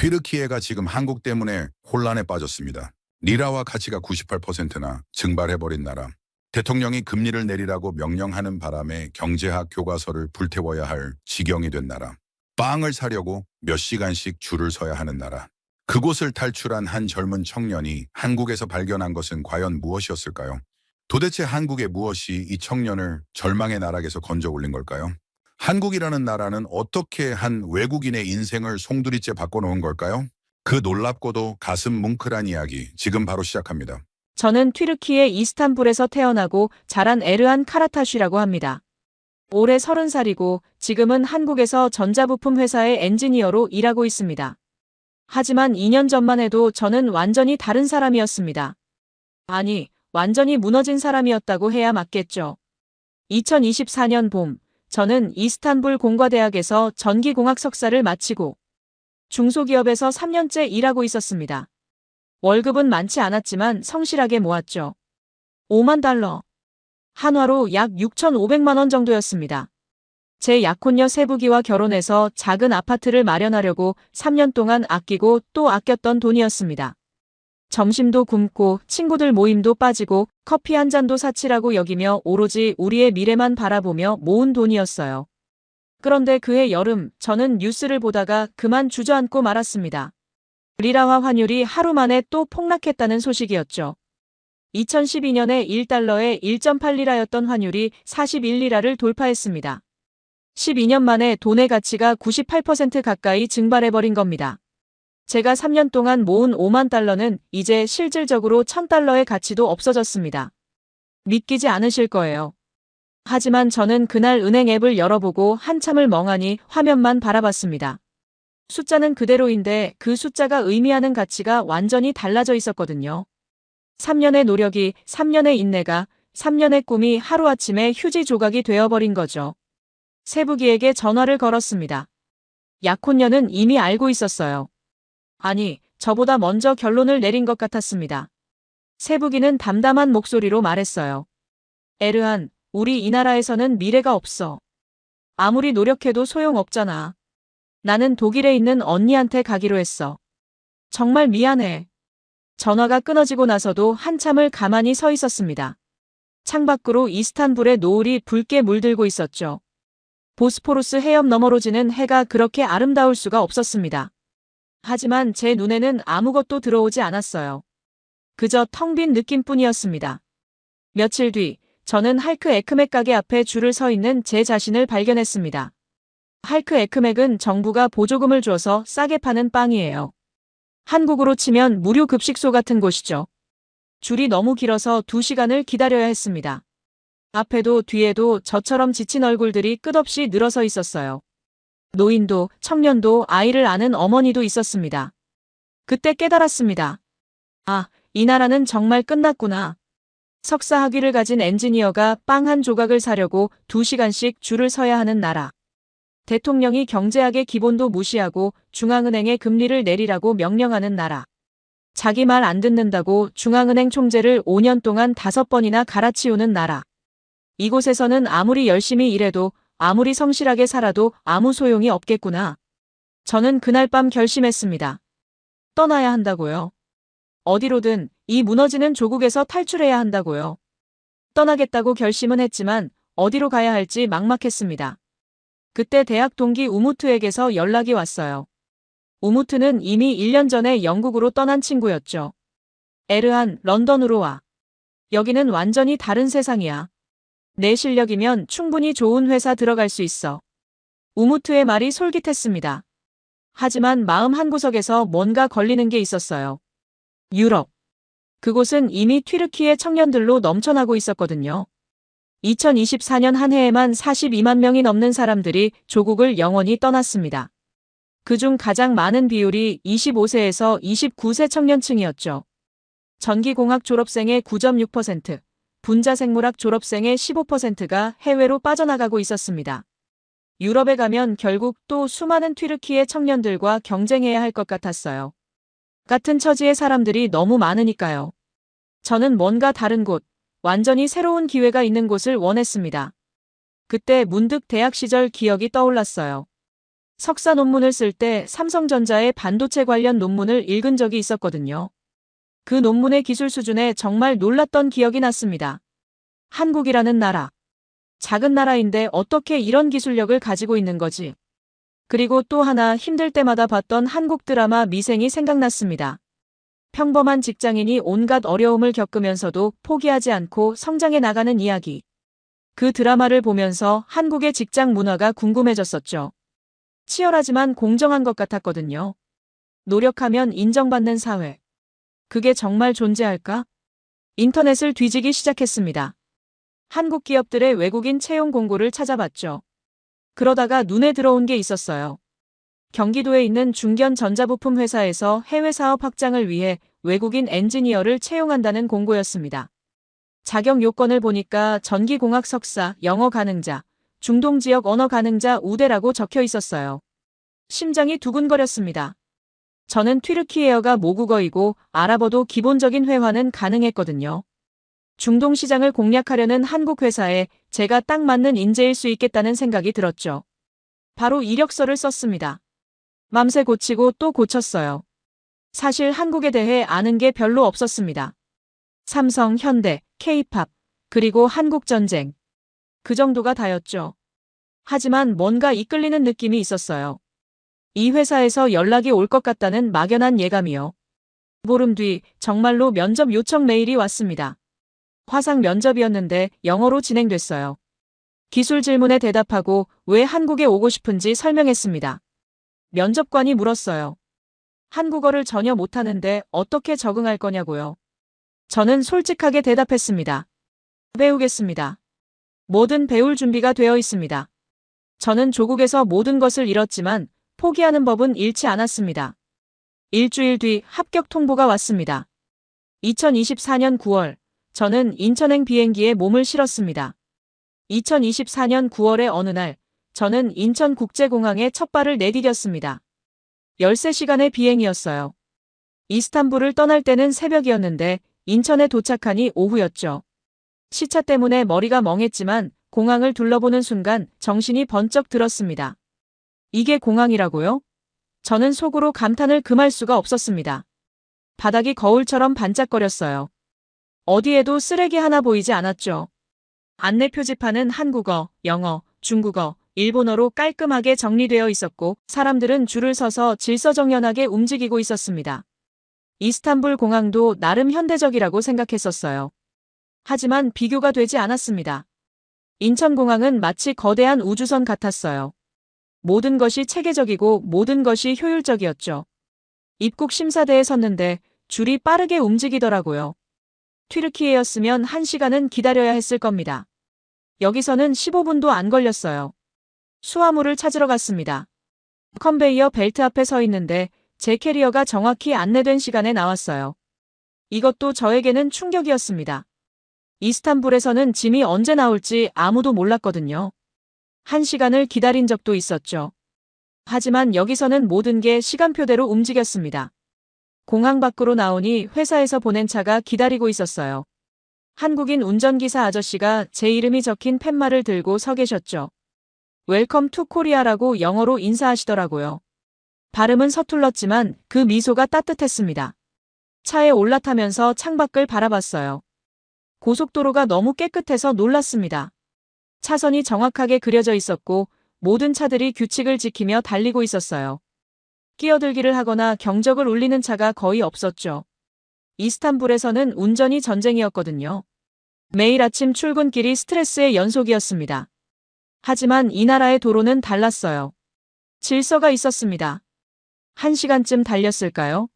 튀르키예가 지금 한국 때문에 혼란에 빠졌습니다. 리라화 가치가 98%나 증발해버린 나라. 대통령이 금리를 내리라고 명령하는 바람에 경제학 교과서를 불태워야 할 지경이 된 나라. 빵을 사려고 몇 시간씩 줄을 서야 하는 나라. 그곳을 탈출한 한 젊은 청년이 한국에서 발견한 것은 과연 무엇이었을까요? 도대체 한국의 무엇이 이 청년을 절망의 나락에서 건져 올린 걸까요? 한국이라는 나라는 어떻게 한 외국인의 인생을 송두리째 바꿔놓은 걸까요? 그 놀랍고도 가슴 뭉클한 이야기 지금 바로 시작합니다. 저는 튀르키예 이스탄불에서 태어나고 자란 에르한 카라타쉬라고 합니다. 올해 30살이고 지금은 한국에서 전자부품 회사의 엔지니어로 일하고 있습니다. 하지만 2년 전만 해도 저는 완전히 다른 사람이었습니다. 아니, 완전히 무너진 사람이었다고 해야 맞겠죠. 2024년 봄, 저는 이스탄불 공과대학에서 전기공학 석사를 마치고 중소기업에서 3년째 일하고 있었습니다. 월급은 많지 않았지만 성실하게 모았죠. 5만 달러. 한화로 약 6,500만 원 정도였습니다. 제 약혼녀 세부기와 결혼해서 작은 아파트를 마련하려고 3년 동안 아끼고 또 아꼈던 돈이었습니다. 점심도 굶고 친구들 모임도 빠지고 커피 한 잔도 사치라고 여기며 오로지 우리의 미래만 바라보며 모은 돈이었어요. 그런데 그해 여름 저는 뉴스를 보다가 그만 주저앉고 말았습니다. 리라화 환율이 하루 만에 또 폭락했다는 소식이었죠. 2012년에 1달러에 1.8리라였던 환율이 41리라를 돌파했습니다. 12년 만에 돈의 가치가 98% 가까이 증발해버린 겁니다. 제가 3년 동안 모은 5만 달러는 이제 실질적으로 1000달러의 가치도 없어졌습니다. 믿기지 않으실 거예요. 하지만 저는 그날 은행 앱을 열어보고 한참을 멍하니 화면만 바라봤습니다. 숫자는 그대로인데 그 숫자가 의미하는 가치가 완전히 달라져 있었거든요. 3년의 노력이, 3년의 인내가, 3년의 꿈이 하루아침에 휴지 조각이 되어버린 거죠. 세부기에게 전화를 걸었습니다. 약혼녀는 이미 알고 있었어요. 아니, 저보다 먼저 결론을 내린 것 같았습니다. 세부기는 담담한 목소리로 말했어요. 에르한, 우리 이 나라에서는 미래가 없어. 아무리 노력해도 소용없잖아. 나는 독일에 있는 언니한테 가기로 했어. 정말 미안해. 전화가 끊어지고 나서도 한참을 가만히 서 있었습니다. 창밖으로 이스탄불의 노을이 붉게 물들고 있었죠. 보스포루스 해협 너머로 지는 해가 그렇게 아름다울 수가 없었습니다. 하지만 제 눈에는 아무것도 들어오지 않았어요. 그저 텅 빈 느낌뿐이었습니다. 며칠 뒤, 저는 할크 에크맥 가게 앞에 줄을 서 있는 제 자신을 발견했습니다. 할크 에크맥은 정부가 보조금을 줘서 싸게 파는 빵이에요. 한국으로 치면 무료 급식소 같은 곳이죠. 줄이 너무 길어서 2시간을 기다려야 했습니다. 앞에도 뒤에도 저처럼 지친 얼굴들이 끝없이 늘어서 있었어요. 노인도, 청년도, 아이를 아는 어머니도 있었습니다. 그때 깨달았습니다. 아, 이 나라는 정말 끝났구나. 석사 학위를 가진 엔지니어가 빵 한 조각을 사려고 2시간씩 줄을 서야 하는 나라. 대통령이 경제학의 기본도 무시하고 중앙은행에 금리를 내리라고 명령하는 나라. 자기 말 안 듣는다고 중앙은행 총재를 5년 동안 5번이나 갈아치우는 나라. 이곳에서는 아무리 열심히 일해도 아무리 성실하게 살아도 아무 소용이 없겠구나. 저는 그날 밤 결심했습니다. 떠나야 한다고요. 어디로든 이 무너지는 조국에서 탈출해야 한다고요. 떠나겠다고 결심은 했지만 어디로 가야 할지 막막했습니다. 그때 대학 동기 우무트에게서 연락이 왔어요. 우무트는 이미 1년 전에 영국으로 떠난 친구였죠. 에르한, 런던으로 와. 여기는 완전히 다른 세상이야. 내 실력이면 충분히 좋은 회사 들어갈 수 있어. 우무트의 말이 솔깃했습니다. 하지만 마음 한구석에서 뭔가 걸리는 게 있었어요. 유럽. 그곳은 이미 튀르키예 청년들로 넘쳐나고 있었거든요. 2024년 한 해에만 42만 명이 넘는 사람들이 조국을 영원히 떠났습니다. 그중 가장 많은 비율이 25세에서 29세 청년층이었죠. 전기공학 졸업생의 9.6%, 분자생물학 졸업생의 15%가 해외로 빠져나가고 있었습니다. 유럽에 가면 결국 또 수많은 튀르키예 청년들과 경쟁해야 할 것 같았어요. 같은 처지의 사람들이 너무 많으니까요. 저는 뭔가 다른 곳, 완전히 새로운 기회가 있는 곳을 원했습니다. 그때 문득 대학 시절 기억이 떠올랐어요. 석사 논문을 쓸 때 삼성전자의 반도체 관련 논문을 읽은 적이 있었거든요. 그 논문의 기술 수준에 정말 놀랐던 기억이 났습니다. 한국이라는 나라. 작은 나라인데 어떻게 이런 기술력을 가지고 있는 거지? 그리고 또 하나 힘들 때마다 봤던 한국 드라마 미생이 생각났습니다. 평범한 직장인이 온갖 어려움을 겪으면서도 포기하지 않고 성장해 나가는 이야기. 그 드라마를 보면서 한국의 직장 문화가 궁금해졌었죠. 치열하지만 공정한 것 같았거든요. 노력하면 인정받는 사회. 그게 정말 존재할까? 인터넷을 뒤지기 시작했습니다. 한국 기업들의 외국인 채용 공고를 찾아봤죠. 그러다가 눈에 들어온 게 있었어요. 경기도에 있는 중견 전자부품 회사에서 해외 사업 확장을 위해 외국인 엔지니어를 채용한다는 공고였습니다. 자격 요건을 보니까 전기공학 석사, 영어 가능자, 중동 지역 언어 가능자 우대라고 적혀 있었어요. 심장이 두근거렸습니다. 저는 튀르키예어가 모국어이고 아랍어도 기본적인 회화는 가능했거든요. 중동 시장을 공략하려는 한국 회사에 제가 딱 맞는 인재일 수 있겠다는 생각이 들었죠. 바로 이력서를 썼습니다. 맘새 고치고 또 고쳤어요. 사실 한국에 대해 아는 게 별로 없었습니다. 삼성, 현대, K-팝, 그리고 한국전쟁. 그 정도가 다였죠. 하지만 뭔가 이끌리는 느낌이 있었어요. 이 회사에서 연락이 올 것 같다는 막연한 예감이요. 보름 뒤 정말로 면접 요청 메일이 왔습니다. 화상 면접이었는데 영어로 진행됐어요. 기술 질문에 대답하고 왜 한국에 오고 싶은지 설명했습니다. 면접관이 물었어요. 한국어를 전혀 못하는데 어떻게 적응할 거냐고요. 저는 솔직하게 대답했습니다. 배우겠습니다. 뭐든 배울 준비가 되어 있습니다. 저는 조국에서 모든 것을 잃었지만 포기하는 법은 잃지 않았습니다. 일주일 뒤 합격 통보가 왔습니다. 2024년 9월, 저는 인천행 비행기에 몸을 실었습니다. 2024년 9월의 어느 날, 저는 인천국제공항에 첫 발을 내디뎠습니다. 13시간의 비행이었어요. 이스탄불을 떠날 때는 새벽이었는데 인천에 도착하니 오후였죠. 시차 때문에 머리가 멍했지만 공항을 둘러보는 순간 정신이 번쩍 들었습니다. 이게 공항이라고요? 저는 속으로 감탄을 금할 수가 없었습니다. 바닥이 거울처럼 반짝거렸어요. 어디에도 쓰레기 하나 보이지 않았죠. 안내 표지판은 한국어, 영어, 중국어, 일본어로 깔끔하게 정리되어 있었고 사람들은 줄을 서서 질서정연하게 움직이고 있었습니다. 이스탄불 공항도 나름 현대적이라고 생각했었어요. 하지만 비교가 되지 않았습니다. 인천공항은 마치 거대한 우주선 같았어요. 모든 것이 체계적이고 모든 것이 효율적이었죠. 입국 심사대에 섰는데 줄이 빠르게 움직이더라고요. 튀르키예였으면 1시간은 기다려야 했을 겁니다. 여기서는 15분도 안 걸렸어요. 수화물을 찾으러 갔습니다. 컨베이어 벨트 앞에 서 있는데 제 캐리어가 정확히 안내된 시간에 나왔어요. 이것도 저에게는 충격이었습니다. 이스탄불에서는 짐이 언제 나올지 아무도 몰랐거든요. 1시간을 기다린 적도 있었죠. 하지만 여기서는 모든 게 시간표대로 움직였습니다. 공항 밖으로 나오니 회사에서 보낸 차가 기다리고 있었어요. 한국인 운전기사 아저씨가 제 이름이 적힌 팻말을 들고 서 계셨죠. 웰컴 투 코리아라고 영어로 인사하시더라고요. 발음은 서툴렀지만 그 미소가 따뜻했습니다. 차에 올라타면서 창밖을 바라봤어요. 고속도로가 너무 깨끗해서 놀랐습니다. 차선이 정확하게 그려져 있었고 모든 차들이 규칙을 지키며 달리고 있었어요. 끼어들기를 하거나 경적을 울리는 차가 거의 없었죠. 이스탄불에서는 운전이 전쟁이었거든요. 매일 아침 출근길이 스트레스의 연속이었습니다. 하지만 이 나라의 도로는 달랐어요. 질서가 있었습니다. 1시간쯤 달렸을까요?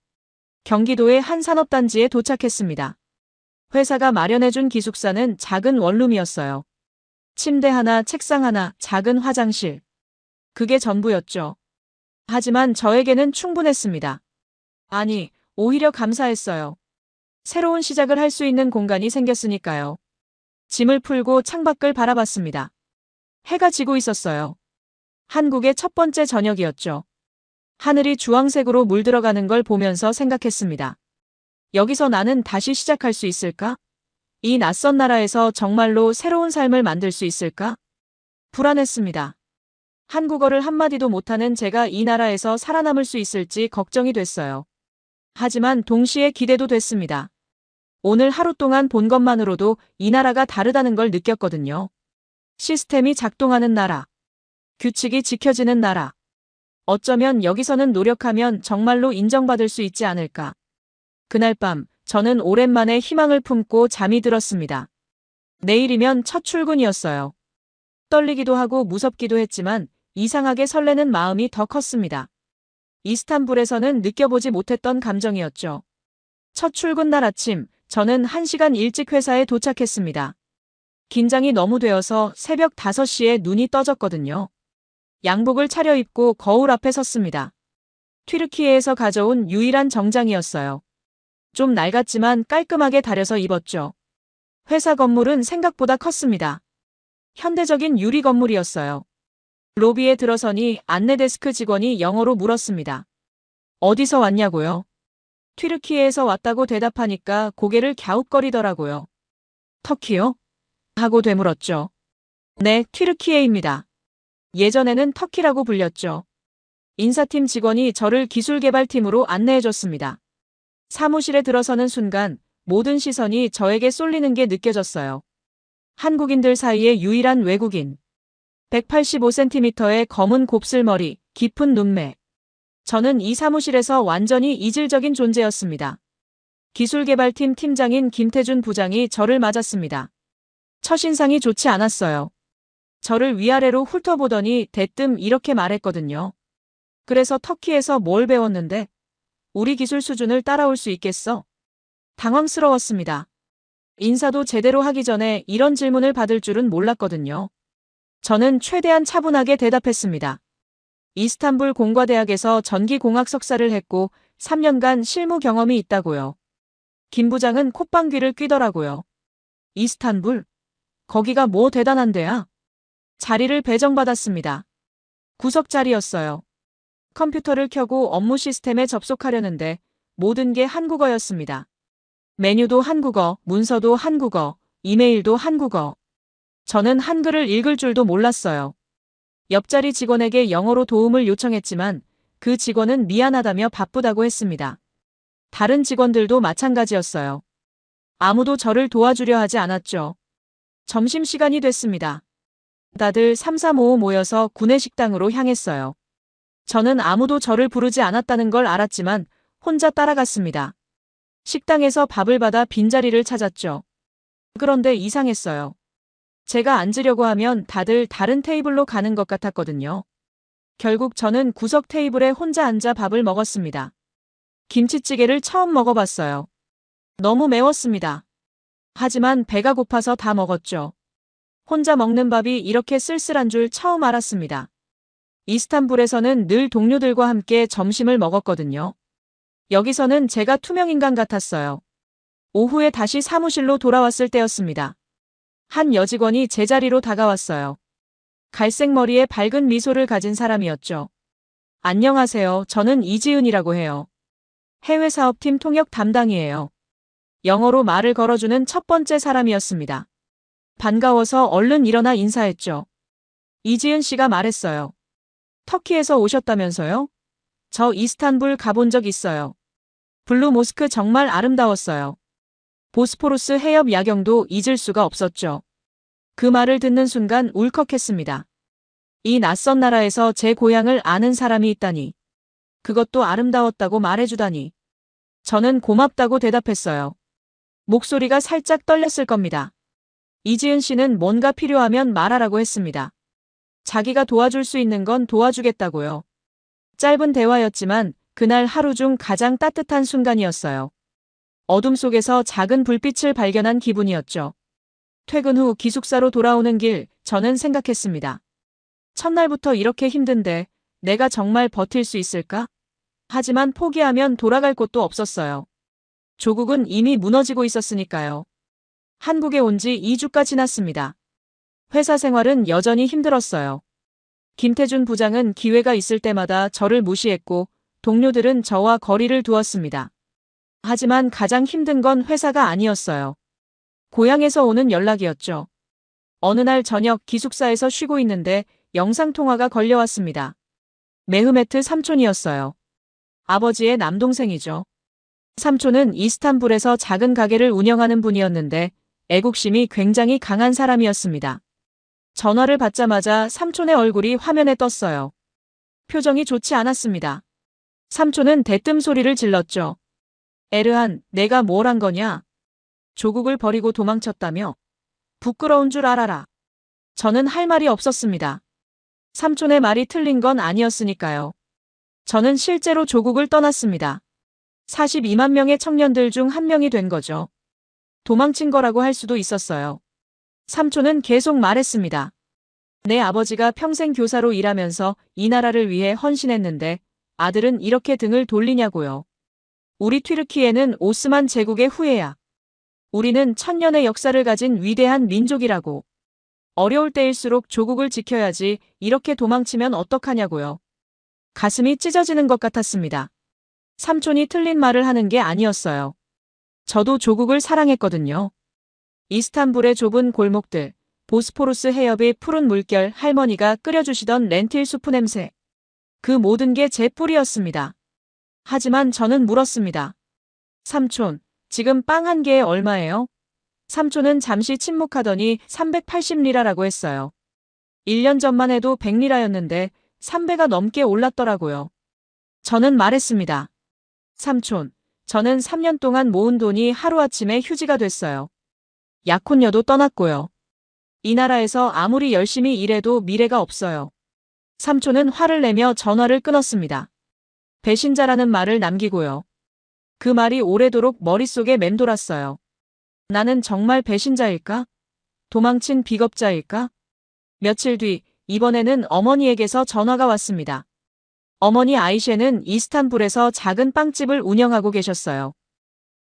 경기도의 한 산업단지에 도착했습니다. 회사가 마련해준 기숙사는 작은 원룸이었어요. 침대 하나, 책상 하나, 작은 화장실. 그게 전부였죠. 하지만 저에게는 충분했습니다. 아니, 오히려 감사했어요. 새로운 시작을 할 수 있는 공간이 생겼으니까요. 짐을 풀고 창밖을 바라봤습니다. 해가 지고 있었어요. 한국의 첫 번째 저녁이었죠. 하늘이 주황색으로 물들어가는 걸 보면서 생각했습니다. 여기서 나는 다시 시작할 수 있을까? 이 낯선 나라에서 정말로 새로운 삶을 만들 수 있을까? 불안했습니다. 한국어를 한마디도 못하는 제가 이 나라에서 살아남을 수 있을지 걱정이 됐어요. 하지만 동시에 기대도 됐습니다. 오늘 하루 동안 본 것만으로도 이 나라가 다르다는 걸 느꼈거든요. 시스템이 작동하는 나라. 규칙이 지켜지는 나라. 어쩌면 여기서는 노력하면 정말로 인정받을 수 있지 않을까. 그날 밤, 저는 오랜만에 희망을 품고 잠이 들었습니다. 내일이면 첫 출근이었어요. 떨리기도 하고 무섭기도 했지만 이상하게 설레는 마음이 더 컸습니다. 이스탄불에서는 느껴보지 못했던 감정이었죠. 첫 출근 날 아침, 저는 1시간 일찍 회사에 도착했습니다. 긴장이 너무 되어서 새벽 5시에 눈이 떠졌거든요. 양복을 차려입고 거울 앞에 섰습니다. 튀르키예에서 가져온 유일한 정장이었어요. 좀 낡았지만 깔끔하게 다려서 입었죠. 회사 건물은 생각보다 컸습니다. 현대적인 유리 건물이었어요. 로비에 들어서니 안내데스크 직원이 영어로 물었습니다. 어디서 왔냐고요? 튀르키예에서 왔다고 대답하니까 고개를 갸웃거리더라고요. 터키요? 하고 되물었죠. 네, 튀르키예입니다. 예전에는 터키라고 불렸죠. 인사팀 직원이 저를 기술개발팀으로 안내해줬습니다. 사무실에 들어서는 순간 모든 시선이 저에게 쏠리는 게 느껴졌어요. 한국인들 사이의 유일한 외국인. 185cm의 검은 곱슬머리, 깊은 눈매. 저는 이 사무실에서 완전히 이질적인 존재였습니다. 기술개발팀 팀장인 김태준 부장이 저를 맞았습니다. 첫인상이 좋지 않았어요. 저를 위아래로 훑어보더니 대뜸 이렇게 말했거든요. 그래서 터키에서 뭘 배웠는데? 우리 기술 수준을 따라올 수 있겠어? 당황스러웠습니다. 인사도 제대로 하기 전에 이런 질문을 받을 줄은 몰랐거든요. 저는 최대한 차분하게 대답했습니다. 이스탄불 공과대학에서 전기공학 석사를 했고 3년간 실무 경험이 있다고요. 김 부장은 콧방귀를 뀌더라고요. 이스탄불? 거기가 뭐 대단한 데야? 자리를 배정받았습니다. 구석 자리였어요. 컴퓨터를 켜고 업무 시스템에 접속하려는데 모든 게 한국어였습니다. 메뉴도 한국어, 문서도 한국어, 이메일도 한국어. 저는 한글을 읽을 줄도 몰랐어요. 옆자리 직원에게 영어로 도움을 요청했지만 그 직원은 미안하다며 바쁘다고 했습니다. 다른 직원들도 마찬가지였어요. 아무도 저를 도와주려 하지 않았죠. 점심시간이 됐습니다. 다들 335 모여서 구내식당으로 향했어요. 저는 아무도 저를 부르지 않았다는 걸 알았지만 혼자 따라갔습니다. 식당에서 밥을 받아 빈자리를 찾았죠. 그런데 이상했어요. 제가 앉으려고 하면 다들 다른 테이블로 가는 것 같았거든요. 결국 저는 구석 테이블에 혼자 앉아 밥을 먹었습니다. 김치찌개를 처음 먹어봤어요. 너무 매웠습니다. 하지만 배가 고파서 다 먹었죠. 혼자 먹는 밥이 이렇게 쓸쓸한 줄 처음 알았습니다. 이스탄불에서는 늘 동료들과 함께 점심을 먹었거든요. 여기서는 제가 투명인간 같았어요. 오후에 다시 사무실로 돌아왔을 때였습니다. 한 여직원이 제 자리로 다가왔어요. 갈색 머리에 밝은 미소를 가진 사람이었죠. 안녕하세요. 저는 이지은이라고 해요. 해외사업팀 통역 담당이에요. 영어로 말을 걸어주는 첫 번째 사람이었습니다. 반가워서 얼른 일어나 인사했죠. 이지은 씨가 말했어요. 터키에서 오셨다면서요? 저 이스탄불 가본 적 있어요. 블루 모스크 정말 아름다웠어요. 보스포루스 해협 야경도 잊을 수가 없었죠. 그 말을 듣는 순간 울컥했습니다. 이 낯선 나라에서 제 고향을 아는 사람이 있다니. 그것도 아름다웠다고 말해주다니. 저는 고맙다고 대답했어요. 목소리가 살짝 떨렸을 겁니다. 이지은 씨는 뭔가 필요하면 말하라고 했습니다. 자기가 도와줄 수 있는 건 도와주겠다고요. 짧은 대화였지만 그날 하루 중 가장 따뜻한 순간이었어요. 어둠 속에서 작은 불빛을 발견한 기분이었죠. 퇴근 후 기숙사로 돌아오는 길, 저는 생각했습니다. 첫날부터 이렇게 힘든데 내가 정말 버틸 수 있을까? 하지만 포기하면 돌아갈 곳도 없었어요. 조국은 이미 무너지고 있었으니까요. 한국에 온 지 2주가 지났습니다. 회사 생활은 여전히 힘들었어요. 김태준 부장은 기회가 있을 때마다 저를 무시했고 동료들은 저와 거리를 두었습니다. 하지만 가장 힘든 건 회사가 아니었어요. 고향에서 오는 연락이었죠. 어느 날 저녁 기숙사에서 쉬고 있는데 영상통화가 걸려왔습니다. 메흐메트 삼촌이었어요. 아버지의 남동생이죠. 삼촌은 이스탄불에서 작은 가게를 운영하는 분이었는데 애국심이 굉장히 강한 사람이었습니다. 전화를 받자마자 삼촌의 얼굴이 화면에 떴어요. 표정이 좋지 않았습니다. 삼촌은 대뜸 소리를 질렀죠. 에르한, 내가 뭘 한 거냐? 조국을 버리고 도망쳤다며? 부끄러운 줄 알아라. 저는 할 말이 없었습니다. 삼촌의 말이 틀린 건 아니었으니까요. 저는 실제로 조국을 떠났습니다. 42만 명의 청년들 중 한 명이 된 거죠. 도망친 거라고 할 수도 있었어요. 삼촌은 계속 말했습니다. 내 아버지가 평생 교사로 일하면서 이 나라를 위해 헌신했는데 아들은 이렇게 등을 돌리냐고요. 우리 튀르키예는 오스만 제국의 후예야. 우리는 천년의 역사를 가진 위대한 민족이라고. 어려울 때일수록 조국을 지켜야지 이렇게 도망치면 어떡하냐고요. 가슴이 찢어지는 것 같았습니다. 삼촌이 틀린 말을 하는 게 아니었어요. 저도 조국을 사랑했거든요. 이스탄불의 좁은 골목들, 보스포루스 해협의 푸른 물결, 할머니가 끓여주시던 렌틸 수프 냄새. 그 모든 게 제 뿔이었습니다. 하지만 저는 물었습니다. 삼촌, 지금 빵 한 개에 얼마예요? 삼촌은 잠시 침묵하더니 380리라라고 했어요. 1년 전만 해도 100리라였는데 3배가 넘게 올랐더라고요. 저는 말했습니다. 삼촌, 저는 3년 동안 모은 돈이 하루아침에 휴지가 됐어요. 약혼녀도 떠났고요. 이 나라에서 아무리 열심히 일해도 미래가 없어요. 삼촌은 화를 내며 전화를 끊었습니다. 배신자라는 말을 남기고요. 그 말이 오래도록 머릿속에 맴돌았어요. 나는 정말 배신자일까? 도망친 비겁자일까? 며칠 뒤, 이번에는 어머니에게서 전화가 왔습니다. 어머니 아이셰는 이스탄불에서 작은 빵집을 운영하고 계셨어요.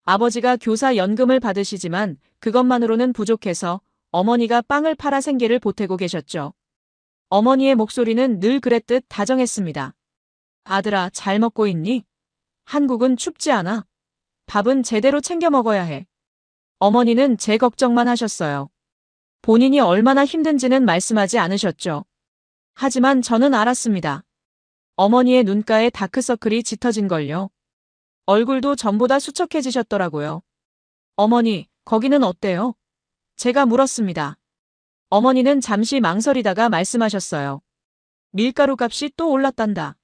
아버지가 교사 연금을 받으시지만 그것만으로는 부족해서 어머니가 빵을 팔아 생계를 보태고 계셨죠. 어머니의 목소리는 늘 그랬듯 다정했습니다. 아들아, 잘 먹고 있니? 한국은 춥지 않아? 밥은 제대로 챙겨 먹어야 해. 어머니는 제 걱정만 하셨어요. 본인이 얼마나 힘든지는 말씀하지 않으셨죠. 하지만 저는 알았습니다. 어머니의 눈가에 다크서클이 짙어진걸요. 얼굴도 전보다 수척해지셨더라고요. 어머니, 거기는 어때요? 제가 물었습니다. 어머니는 잠시 망설이다가 말씀하셨어요. 밀가루 값이 또 올랐단다.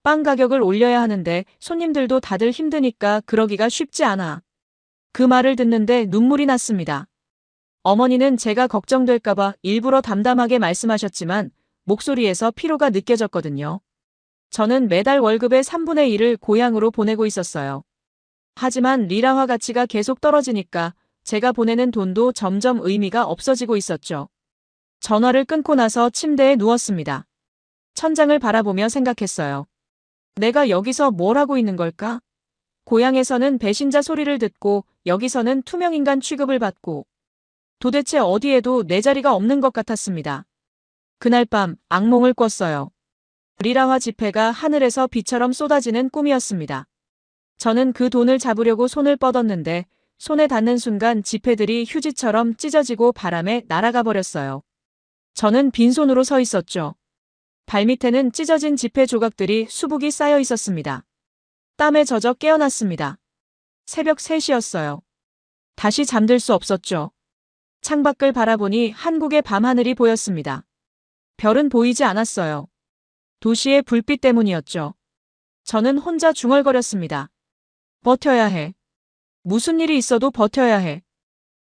빵 가격을 올려야 하는데 손님들도 다들 힘드니까 그러기가 쉽지 않아. 그 말을 듣는데 눈물이 났습니다. 어머니는 제가 걱정될까봐 일부러 담담하게 말씀하셨지만 목소리에서 피로가 느껴졌거든요. 저는 매달 월급의 3분의 1을 고향으로 보내고 있었어요. 하지만 리라화 가치가 계속 떨어지니까 제가 보내는 돈도 점점 의미가 없어지고 있었죠. 전화를 끊고 나서 침대에 누웠습니다. 천장을 바라보며 생각했어요. 내가 여기서 뭘 하고 있는 걸까? 고향에서는 배신자 소리를 듣고 여기서는 투명인간 취급을 받고 도대체 어디에도 내 자리가 없는 것 같았습니다. 그날 밤 악몽을 꿨어요. 리라화 지폐가 하늘에서 비처럼 쏟아지는 꿈이었습니다. 저는 그 돈을 잡으려고 손을 뻗었는데 손에 닿는 순간 지폐들이 휴지처럼 찢어지고 바람에 날아가 버렸어요. 저는 빈손으로 서 있었죠. 발밑에는 찢어진 지폐 조각들이 수북이 쌓여 있었습니다. 땀에 젖어 깨어났습니다. 새벽 3시였어요. 다시 잠들 수 없었죠. 창밖을 바라보니 한국의 밤하늘이 보였습니다. 별은 보이지 않았어요. 도시의 불빛 때문이었죠. 저는 혼자 중얼거렸습니다. 버텨야 해. 무슨 일이 있어도 버텨야 해.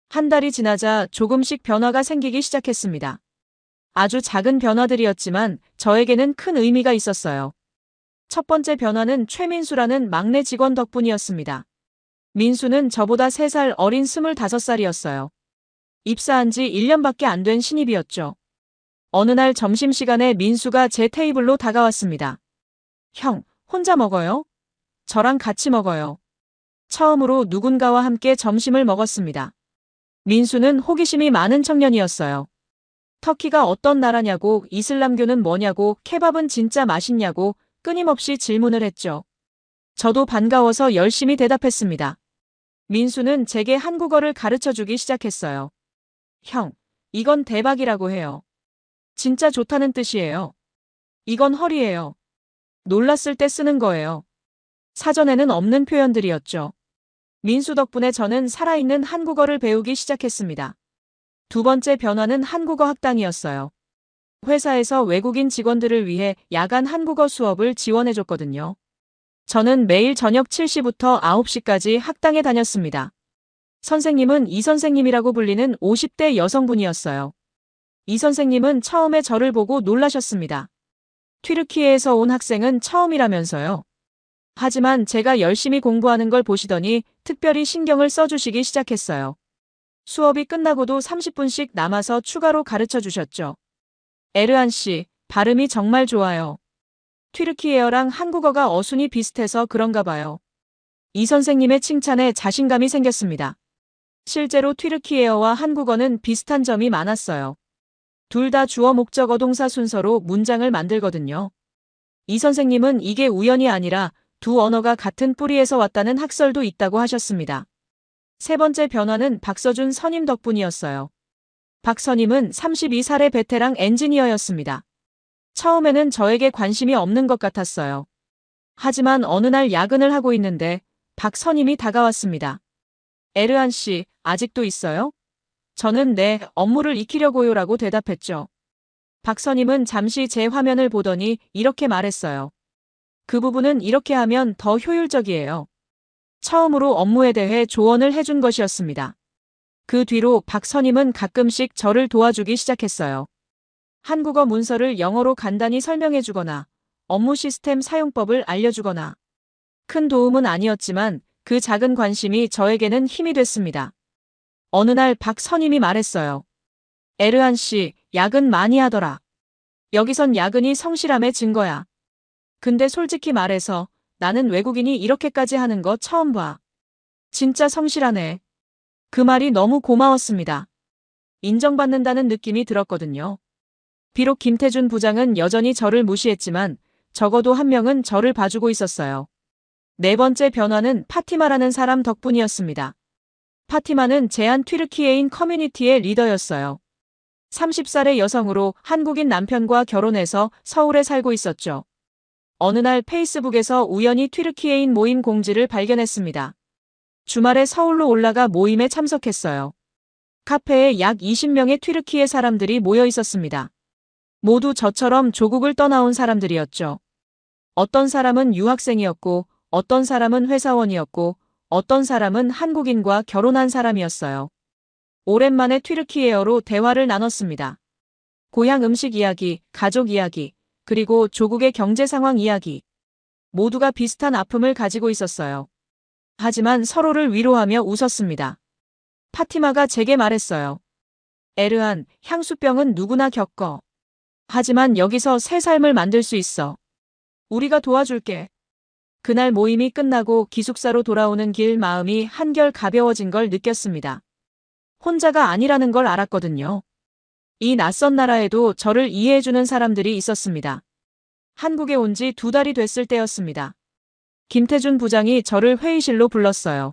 한 달이 지나자 조금씩 변화가 생기기 시작했습니다. 아주 작은 변화들이었지만 저에게는 큰 의미가 있었어요. 첫 번째 변화는 최민수라는 막내 직원 덕분이었습니다. 민수는 저보다 3살 어린 25살이었어요. 입사한 지 1년밖에 안 된 신입이었죠. 어느 날 점심시간에 민수가 제 테이블로 다가왔습니다. 형, 혼자 먹어요? 저랑 같이 먹어요. 처음으로 누군가와 함께 점심을 먹었습니다. 민수는 호기심이 많은 청년이었어요. 터키가 어떤 나라냐고, 이슬람교는 뭐냐고, 케밥은 진짜 맛있냐고 끊임없이 질문을 했죠. 저도 반가워서 열심히 대답했습니다. 민수는 제게 한국어를 가르쳐주기 시작했어요. 형, 이건 대박이라고 해요. 진짜 좋다는 뜻이에요. 이건 헐이에요. 놀랐을 때 쓰는 거예요. 사전에는 없는 표현들이었죠. 민수 덕분에 저는 살아있는 한국어를 배우기 시작했습니다. 두 번째 변화는 한국어 학당이었어요. 회사에서 외국인 직원들을 위해 야간 한국어 수업을 지원해줬거든요. 저는 매일 저녁 7시부터 9시까지 학당에 다녔습니다. 선생님은 이 선생님이라고 불리는 50대 여성분이었어요. 이 선생님은 처음에 저를 보고 놀라셨습니다. 튀르키예에서 온 학생은 처음이라면서요. 하지만 제가 열심히 공부하는 걸 보시더니 특별히 신경을 써주시기 시작했어요. 수업이 끝나고도 30분씩 남아서 추가로 가르쳐 주셨죠. 에르한 씨, 발음이 정말 좋아요. 튀르키예어랑 한국어가 어순이 비슷해서 그런가 봐요. 이 선생님의 칭찬에 자신감이 생겼습니다. 실제로 튀르키예어와 한국어는 비슷한 점이 많았어요. 둘 다 주어 목적어 동사 순서로 문장을 만들거든요. 이 선생님은 이게 우연이 아니라 두 언어가 같은 뿌리에서 왔다는 학설도 있다고 하셨습니다. 세 번째 변화는 박서준 선임 덕분이었어요. 박 선임은 32살의 베테랑 엔지니어였습니다. 처음에는 저에게 관심이 없는 것 같았어요. 하지만 어느 날 야근을 하고 있는데 박 선임이 다가왔습니다. 에르한 씨, 아직도 있어요? 저는 네, 업무를 익히려고요라고 대답했죠. 박 선임은 잠시 제 화면을 보더니 이렇게 말했어요. 그 부분은 이렇게 하면 더 효율적이에요. 처음으로 업무에 대해 조언을 해준 것이었습니다. 그 뒤로 박 선임은 가끔씩 저를 도와주기 시작했어요. 한국어 문서를 영어로 간단히 설명해주거나 업무 시스템 사용법을 알려주거나 큰 도움은 아니었지만 그 작은 관심이 저에게는 힘이 됐습니다. 어느 날 박 선임이 말했어요. 에르한 씨, 야근 많이 하더라. 여기선 야근이 성실함의 증거야. 근데 솔직히 말해서 나는 외국인이 이렇게까지 하는 거 처음 봐. 진짜 성실하네. 그 말이 너무 고마웠습니다. 인정받는다는 느낌이 들었거든요. 비록 김태준 부장은 여전히 저를 무시했지만 적어도 한 명은 저를 봐주고 있었어요. 네 번째 변화는 파티마라는 사람 덕분이었습니다. 파티마는 제한 튀르키예인 커뮤니티의 리더였어요. 30살의 여성으로 한국인 남편과 결혼해서 서울에 살고 있었죠. 어느 날 페이스북에서 우연히 튀르키예인 모임 공지를 발견했습니다. 주말에 서울로 올라가 모임에 참석했어요. 카페에 약 20명의 튀르키예 사람들이 모여 있었습니다. 모두 저처럼 조국을 떠나온 사람들이었죠. 어떤 사람은 유학생이었고, 어떤 사람은 회사원이었고, 어떤 사람은 한국인과 결혼한 사람이었어요. 오랜만에 튀르키예어로 대화를 나눴습니다. 고향 음식 이야기, 가족 이야기, 그리고 조국의 경제 상황 이야기. 모두가 비슷한 아픔을 가지고 있었어요. 하지만 서로를 위로하며 웃었습니다. 파티마가 제게 말했어요. 에르한, 향수병은 누구나 겪어. 하지만 여기서 새 삶을 만들 수 있어. 우리가 도와줄게. 그날 모임이 끝나고 기숙사로 돌아오는 길 마음이 한결 가벼워진 걸 느꼈습니다. 혼자가 아니라는 걸 알았거든요. 이 낯선 나라에도 저를 이해해주는 사람들이 있었습니다. 한국에 온 지 2달이 됐을 때였습니다. 김태준 부장이 저를 회의실로 불렀어요.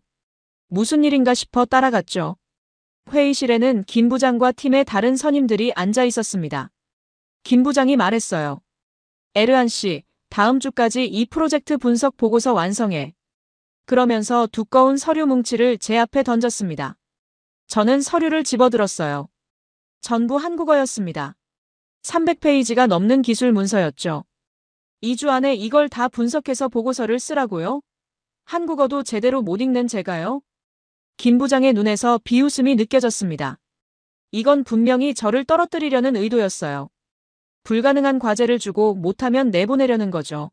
무슨 일인가 싶어 따라갔죠. 회의실에는 김 부장과 팀의 다른 선임들이 앉아 있었습니다. 김 부장이 말했어요. 에르한 씨, 다음 주까지 이 프로젝트 분석 보고서 완성해. 그러면서 두꺼운 서류 뭉치를 제 앞에 던졌습니다. 저는 서류를 집어들었어요. 전부 한국어였습니다. 300페이지가 넘는 기술 문서였죠. 2주 안에 이걸 다 분석해서 보고서를 쓰라고요? 한국어도 제대로 못 읽는 제가요? 김 부장의 눈에서 비웃음이 느껴졌습니다. 이건 분명히 저를 떨어뜨리려는 의도였어요. 불가능한 과제를 주고 못하면 내보내려는 거죠.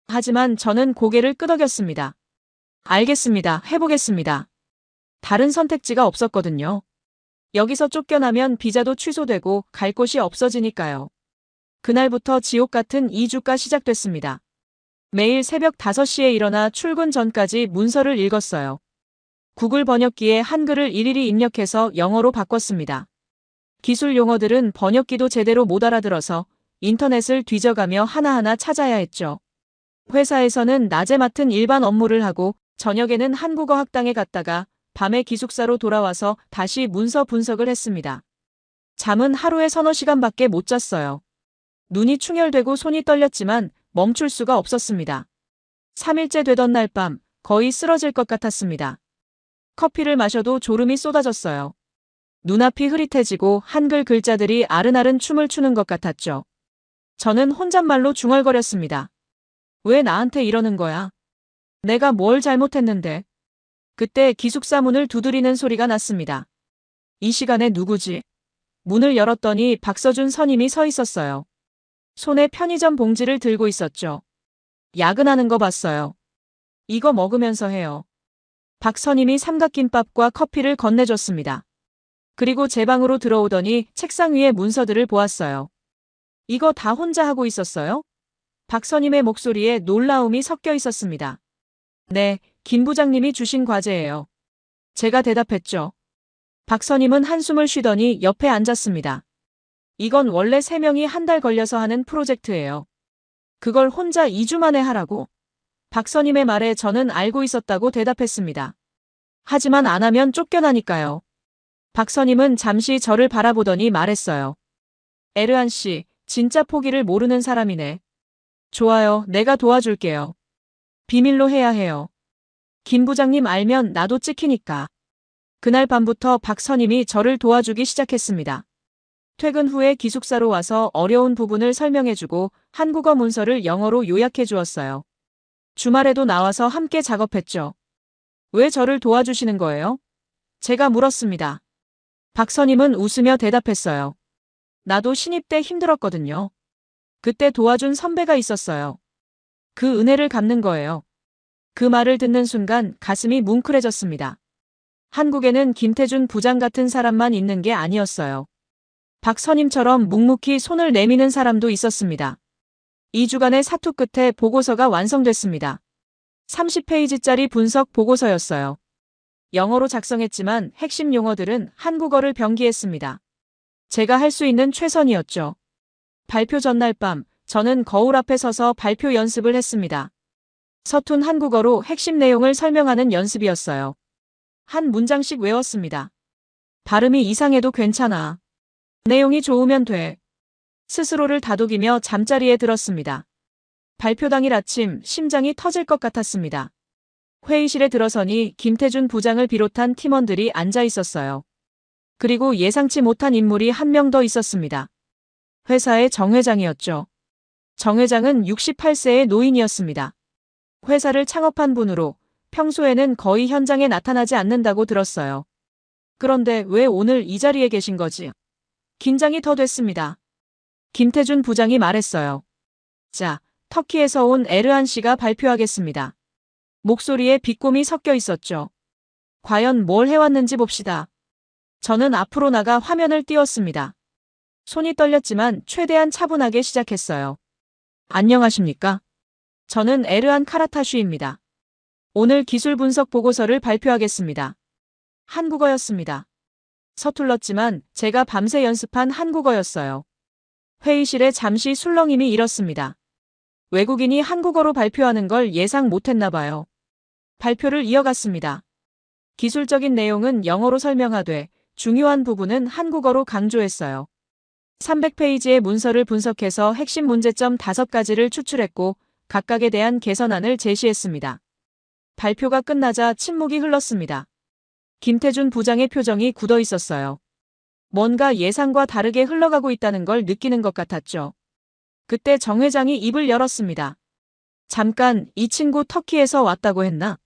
하지만 저는 고개를 끄덕였습니다. 알겠습니다. 해보겠습니다. 다른 선택지가 없었거든요. 여기서 쫓겨나면 비자도 취소되고 갈 곳이 없어지니까요. 그날부터 지옥 같은 2주가 시작됐습니다. 매일 새벽 5시에 일어나 출근 전까지 문서를 읽었어요. 구글 번역기에 한글을 일일이 입력해서 영어로 바꿨습니다. 기술 용어들은 번역기도 제대로 못 알아들어서 인터넷을 뒤져가며 하나하나 찾아야 했죠. 회사에서는 낮에 맡은 일반 업무를 하고 저녁에는 한국어 학당에 갔다가 밤에 기숙사로 돌아와서 다시 문서 분석을 했습니다. 잠은 하루에 서너 시간밖에 못 잤어요. 눈이 충혈되고 손이 떨렸지만 멈출 수가 없었습니다. 3일째 되던 날 밤 거의 쓰러질 것 같았습니다. 커피를 마셔도 졸음이 쏟아졌어요. 눈앞이 흐릿해지고 한글 글자들이 아른아른 춤을 추는 것 같았죠. 저는 혼잣말로 중얼거렸습니다. 왜 나한테 이러는 거야? 내가 뭘 잘못했는데? 그때 기숙사 문을 두드리는 소리가 났습니다. 이 시간에 누구지? 문을 열었더니 박서준 선임이 서 있었어요. 손에 편의점 봉지를 들고 있었죠. 야근하는 거 봤어요. 이거 먹으면서 해요. 박 선임이 삼각김밥과 커피를 건네줬습니다. 그리고 제 방으로 들어오더니 책상 위에 문서들을 보았어요. 이거 다 혼자 하고 있었어요? 박 선임의 목소리에 놀라움이 섞여 있었습니다. 네, 김 부장님이 주신 과제예요. 제가 대답했죠. 박 선임은 한숨을 쉬더니 옆에 앉았습니다. 이건 원래 3명이 한 달 걸려서 하는 프로젝트예요. 그걸 혼자 2주 만에 하라고? 박 선임의 말에 저는 알고 있었다고 대답했습니다. 하지만 안 하면 쫓겨나니까요. 박 선임은 잠시 저를 바라보더니 말했어요. 에르한 씨, 진짜 포기를 모르는 사람이네. 좋아요, 내가 도와줄게요. 비밀로 해야 해요. 김 부장님 알면 나도 찍히니까. 그날 밤부터 박 선임이 저를 도와주기 시작했습니다. 퇴근 후에 기숙사로 와서 어려운 부분을 설명해주고 한국어 문서를 영어로 요약해 주었어요. 주말에도 나와서 함께 작업했죠. 왜 저를 도와주시는 거예요? 제가 물었습니다. 박 선임은 웃으며 대답했어요. 나도 신입 때 힘들었거든요. 그때 도와준 선배가 있었어요. 그 은혜를 갚는 거예요. 그 말을 듣는 순간 가슴이 뭉클해졌습니다. 한국에는 김태준 부장 같은 사람만 있는 게 아니었어요. 박 선임처럼 묵묵히 손을 내미는 사람도 있었습니다. 2주간의 사투 끝에 보고서가 완성됐습니다. 30페이지짜리 분석 보고서였어요. 영어로 작성했지만 핵심 용어들은 한국어를 병기했습니다. 제가 할 수 있는 최선이었죠. 발표 전날 밤, 저는 거울 앞에 서서 발표 연습을 했습니다. 서툰 한국어로 핵심 내용을 설명하는 연습이었어요. 한 문장씩 외웠습니다. 발음이 이상해도 괜찮아. 내용이 좋으면 돼. 스스로를 다독이며 잠자리에 들었습니다. 발표 당일 아침 심장이 터질 것 같았습니다. 회의실에 들어서니 김태준 부장을 비롯한 팀원들이 앉아 있었어요. 그리고 예상치 못한 인물이 한 명 더 있었습니다. 회사의 정 회장이었죠. 정 회장은 68세의 노인이었습니다. 회사를 창업한 분으로 평소에는 거의 현장에 나타나지 않는다고 들었어요. 그런데 왜 오늘 이 자리에 계신 거지? 긴장이 더 됐습니다. 김태준 부장이 말했어요. 자, 터키에서 온 에르한 씨가 발표하겠습니다. 목소리에 비꼼이 섞여 있었죠. 과연 뭘 해왔는지 봅시다. 저는 앞으로 나가 화면을 띄웠습니다. 손이 떨렸지만 최대한 차분하게 시작했어요. 안녕하십니까? 저는 에르한 카라타슈입니다. 오늘 기술 분석 보고서를 발표하겠습니다. 한국어였습니다. 서툴렀지만 제가 밤새 연습한 한국어였어요. 회의실에 잠시 술렁임이 일었습니다. 외국인이 한국어로 발표하는 걸 예상 못했나 봐요. 발표를 이어갔습니다. 기술적인 내용은 영어로 설명하되 중요한 부분은 한국어로 강조했어요. 300페이지의 문서를 분석해서 핵심 문제점 5가지를 추출했고 각각에 대한 개선안을 제시했습니다. 발표가 끝나자 침묵이 흘렀습니다. 김태준 부장의 표정이 굳어 있었어요. 뭔가 예상과 다르게 흘러가고 있다는 걸 느끼는 것 같았죠. 그때 정 회장이 입을 열었습니다. 잠깐, 이 친구 터키에서 왔다고 했나?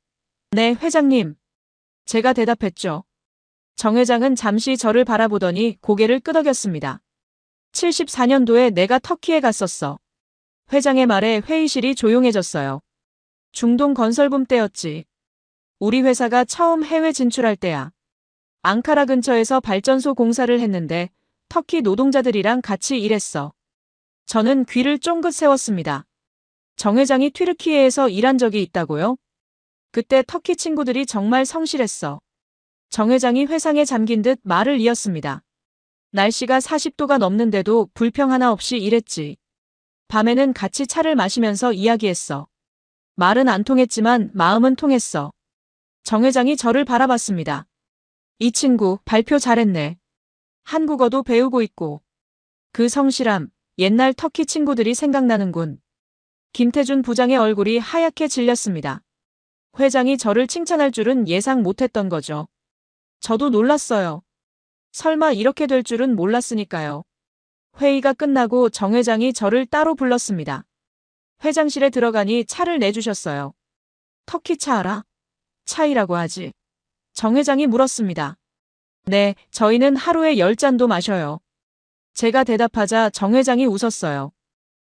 네, 회장님. 제가 대답했죠. 정 회장은 잠시 저를 바라보더니 고개를 끄덕였습니다. 74년도에 내가 터키에 갔었어. 회장의 말에 회의실이 조용해졌어요. 중동 건설붐 때였지. 우리 회사가 처음 해외 진출할 때야. 앙카라 근처에서 발전소 공사를 했는데 터키 노동자들이랑 같이 일했어. 저는 귀를 쫑긋 세웠습니다. 정 회장이 튀르키예에서 일한 적이 있다고요? 그때 터키 친구들이 정말 성실했어. 정 회장이 회상에 잠긴 듯 말을 이었습니다. 날씨가 40도가 넘는데도 불평 하나 없이 일했지. 밤에는 같이 차를 마시면서 이야기했어. 말은 안 통했지만 마음은 통했어. 정 회장이 저를 바라봤습니다. 이 친구 발표 잘했네. 한국어도 배우고 있고. 그 성실함, 옛날 터키 친구들이 생각나는군. 김태준 부장의 얼굴이 하얗게 질렸습니다. 회장이 저를 칭찬할 줄은 예상 못했던 거죠. 저도 놀랐어요. 설마 이렇게 될 줄은 몰랐으니까요. 회의가 끝나고 정 회장이 저를 따로 불렀습니다. 회장실에 들어가니 차를 내주셨어요. 터키 차 알아? 차이라고 하지. 정 회장이 물었습니다. 네, 저희는 하루에 10잔도 마셔요. 제가 대답하자 정 회장이 웃었어요.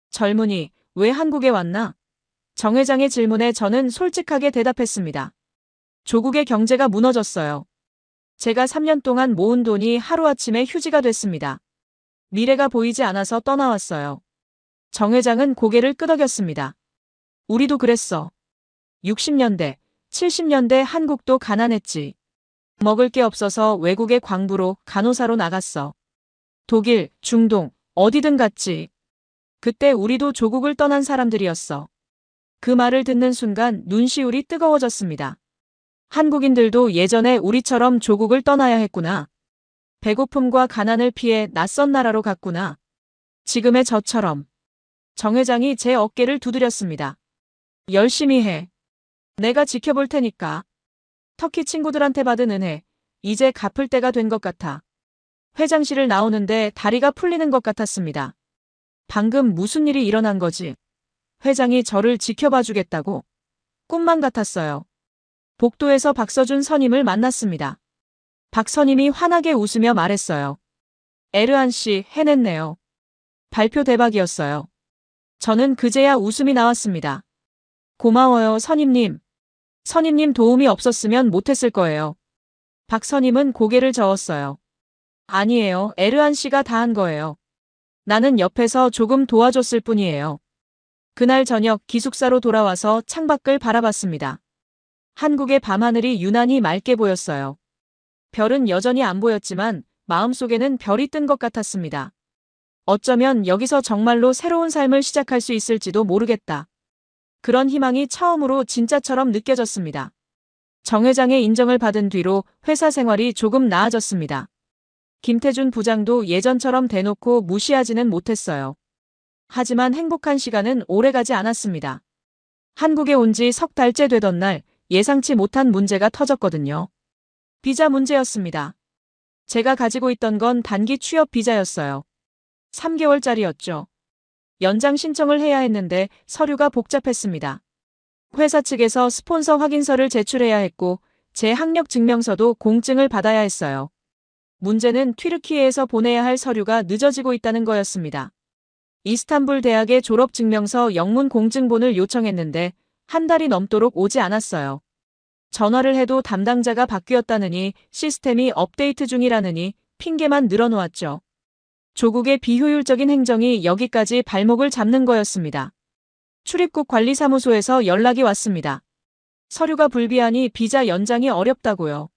젊은이, 왜 한국에 왔나? 정 회장의 질문에 저는 솔직하게 대답했습니다. 조국의 경제가 무너졌어요. 제가 3년 동안 모은 돈이 하루아침에 휴지가 됐습니다. 미래가 보이지 않아서 떠나왔어요. 정 회장은 고개를 끄덕였습니다. 우리도 그랬어. 60년대, 70년대 한국도 가난했지. 먹을 게 없어서 외국에 광부로 간호사로 나갔어. 독일, 중동, 어디든 갔지. 그때 우리도 조국을 떠난 사람들이었어. 그 말을 듣는 순간 눈시울이 뜨거워졌습니다. 한국인들도 예전에 우리처럼 조국을 떠나야 했구나. 배고픔과 가난을 피해 낯선 나라로 갔구나. 지금의 저처럼. 정 회장이 제 어깨를 두드렸습니다. 열심히 해. 내가 지켜볼 테니까. 터키 친구들한테 받은 은혜, 이제 갚을 때가 된 것 같아. 회장실을 나오는데 다리가 풀리는 것 같았습니다. 방금 무슨 일이 일어난 거지? 회장이 저를 지켜봐 주겠다고? 꿈만 같았어요. 복도에서 박서준 선임을 만났습니다. 박 선임이 환하게 웃으며 말했어요. 에르한 씨, 해냈네요. 발표 대박이었어요. 저는 그제야 웃음이 나왔습니다. 고마워요, 선임님. 선임님 도움이 없었으면 못했을 거예요. 박 선임은 고개를 저었어요. 아니에요, 에르한 씨가 다 한 거예요. 나는 옆에서 조금 도와줬을 뿐이에요. 그날 저녁 기숙사로 돌아와서 창밖을 바라봤습니다. 한국의 밤하늘이 유난히 맑게 보였어요. 별은 여전히 안 보였지만 마음속에는 별이 뜬 것 같았습니다. 어쩌면 여기서 정말로 새로운 삶을 시작할 수 있을지도 모르겠다. 그런 희망이 처음으로 진짜처럼 느껴졌습니다. 정 회장의 인정을 받은 뒤로 회사 생활이 조금 나아졌습니다. 김태준 부장도 예전처럼 대놓고 무시하지는 못했어요. 하지만 행복한 시간은 오래가지 않았습니다. 한국에 온 지 석 달째 되던 날 예상치 못한 문제가 터졌거든요. 비자 문제였습니다. 제가 가지고 있던 건 단기 취업 비자였어요. 3개월짜리였죠. 연장 신청을 해야 했는데 서류가 복잡했습니다. 회사 측에서 스폰서 확인서를 제출해야 했고 제 학력 증명서도 공증을 받아야 했어요. 문제는 튀르키예에서 보내야 할 서류가 늦어지고 있다는 거였습니다. 이스탄불 대학의 졸업증명서 영문 공증본을 요청했는데 한 달이 넘도록 오지 않았어요. 전화를 해도 담당자가 바뀌었다느니 시스템이 업데이트 중이라느니 핑계만 늘어놓았죠. 조국의 비효율적인 행정이 여기까지 발목을 잡는 거였습니다. 출입국 관리사무소에서 연락이 왔습니다. 서류가 불비하니 비자 연장이 어렵다고요.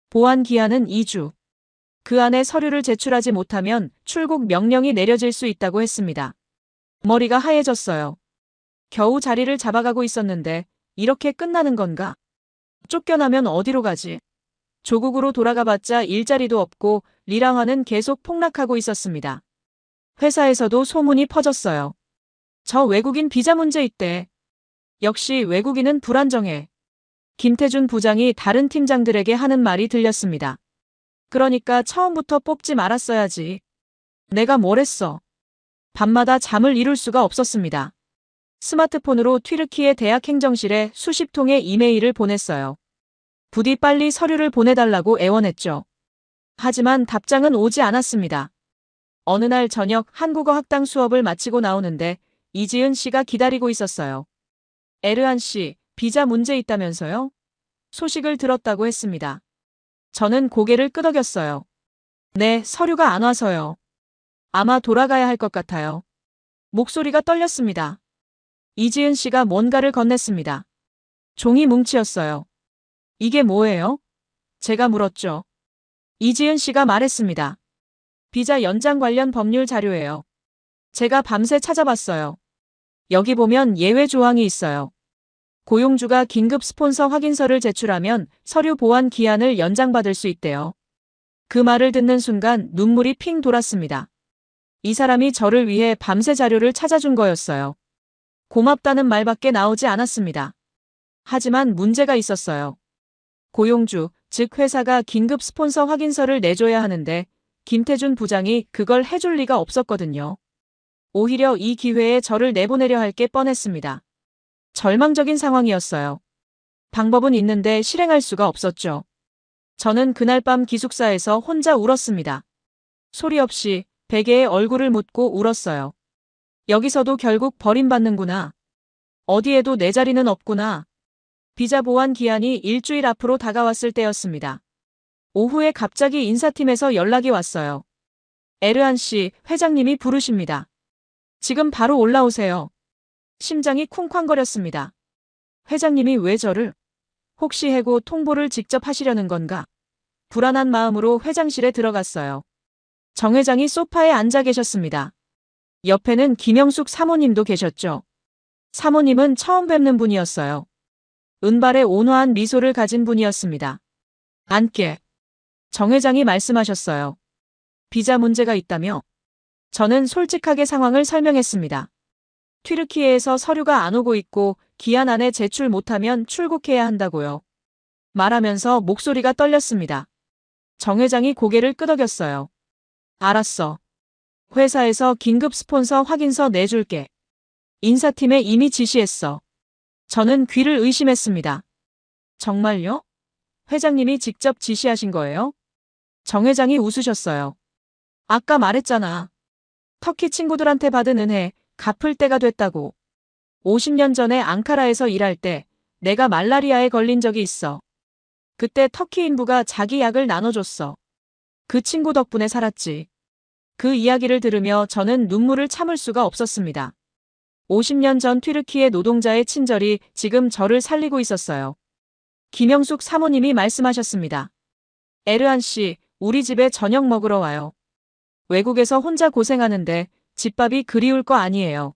보안 기한은 2주. 그 안에 서류를 제출하지 못하면 출국 명령이 내려질 수 있다고 했습니다. 머리가 하얘졌어요. 겨우 자리를 잡아가고 있었는데 이렇게 끝나는 건가? 쫓겨나면 어디로 가지? 조국으로 돌아가봤자 일자리도 없고 리랑화는 계속 폭락하고 있었습니다. 회사에서도 소문이 퍼졌어요. 저 외국인 비자 문제 있대. 역시 외국인은 불안정해. 김태준 부장이 다른 팀장들에게 하는 말이 들렸습니다. 그러니까 처음부터 뽑지 말았어야지. 내가 뭘 했어. 밤마다 잠을 이룰 수가 없었습니다. 스마트폰으로 튀르키예 대학 행정실에 수십 통의 이메일을 보냈어요. 부디 빨리 서류를 보내달라고 애원했죠. 하지만 답장은 오지 않았습니다. 어느 날 저녁 한국어 학당 수업을 마치고 나오는데 이지은 씨가 기다리고 있었어요. 에르한 씨, 비자 문제 있다면서요? 소식을 들었다고 했습니다. 저는 고개를 끄덕였어요. 네, 서류가 안 와서요. 아마 돌아가야 할 것 같아요. 목소리가 떨렸습니다. 이지은 씨가 뭔가를 건넸습니다. 종이 뭉치였어요. 이게 뭐예요? 제가 물었죠. 이지은 씨가 말했습니다. 비자 연장 관련 법률 자료예요. 제가 밤새 찾아봤어요. 여기 보면 예외 조항이 있어요. 고용주가 긴급 스폰서 확인서를 제출하면 서류 보완 기한을 연장받을 수 있대요. 그 말을 듣는 순간 눈물이 핑 돌았습니다. 이 사람이 저를 위해 밤새 자료를 찾아준 거였어요. 고맙다는 말밖에 나오지 않았습니다. 하지만 문제가 있었어요. 고용주, 즉 회사가 긴급 스폰서 확인서를 내줘야 하는데 김태준 부장이 그걸 해줄 리가 없었거든요. 오히려 이 기회에 저를 내보내려 할 게 뻔했습니다. 절망적인 상황이었어요. 방법은 있는데 실행할 수가 없었죠. 저는 그날 밤 기숙사에서 혼자 울었습니다. 소리 없이 베개에 얼굴을 묻고 울었어요. 여기서도 결국 버림받는구나. 어디에도 내 자리는 없구나. 비자 보완 기한이 일주일 앞으로 다가왔을 때였습니다. 오후에 갑자기 인사팀에서 연락이 왔어요. 에르한 씨, 회장님이 부르십니다. 지금 바로 올라오세요. 심장이 쿵쾅거렸습니다. 회장님이 왜 저를? 혹시 해고 통보를 직접 하시려는 건가? 불안한 마음으로 회장실에 들어갔어요. 정 회장이 소파에 앉아 계셨습니다. 옆에는 김영숙 사모님도 계셨죠. 사모님은 처음 뵙는 분이었어요. 은발의 온화한 미소를 가진 분이었습니다. 앉게. 정 회장이 말씀하셨어요. 비자 문제가 있다며? 저는 솔직하게 상황을 설명했습니다. 튀르키예에서 서류가 안 오고 있고 기한 안에 제출 못하면 출국해야 한다고요. 말하면서 목소리가 떨렸습니다. 정 회장이 고개를 끄덕였어요. 알았어. 회사에서 긴급 스폰서 확인서 내줄게. 인사팀에 이미 지시했어. 저는 귀를 의심했습니다. 정말요? 회장님이 직접 지시하신 거예요? 정 회장이 웃으셨어요. 아까 말했잖아. 터키 친구들한테 받은 은혜 갚을 때가 됐다고. 50년 전에 앙카라에서 일할 때 내가 말라리아에 걸린 적이 있어. 그때 터키 인부가 자기 약을 나눠줬어. 그 친구 덕분에 살았지. 그 이야기를 들으며 저는 눈물을 참을 수가 없었습니다. 50년 전 튀르키예 노동자의 친절이 지금 저를 살리고 있었어요. 김영숙 사모님이 말씀하셨습니다. 에르한 씨, 우리 집에 저녁 먹으러 와요. 외국에서 혼자 고생하는데 집밥이 그리울 거 아니에요.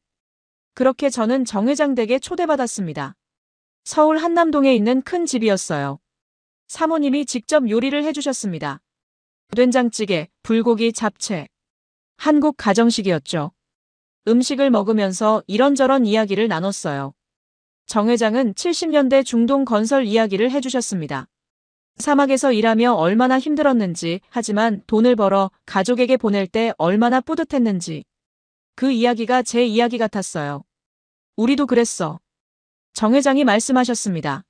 그렇게 저는 정 회장 댁에 초대받았습니다. 서울 한남동에 있는 큰 집이었어요. 사모님이 직접 요리를 해주셨습니다. 된장찌개, 불고기, 잡채. 한국 가정식이었죠. 음식을 먹으면서 이런저런 이야기를 나눴어요. 정 회장은 70년대 중동 건설 이야기를 해주셨습니다. 사막에서 일하며 얼마나 힘들었는지, 하지만 돈을 벌어 가족에게 보낼 때 얼마나 뿌듯했는지. 그 이야기가 제 이야기 같았어요. 우리도 그랬어. 정 회장이 말씀하셨습니다.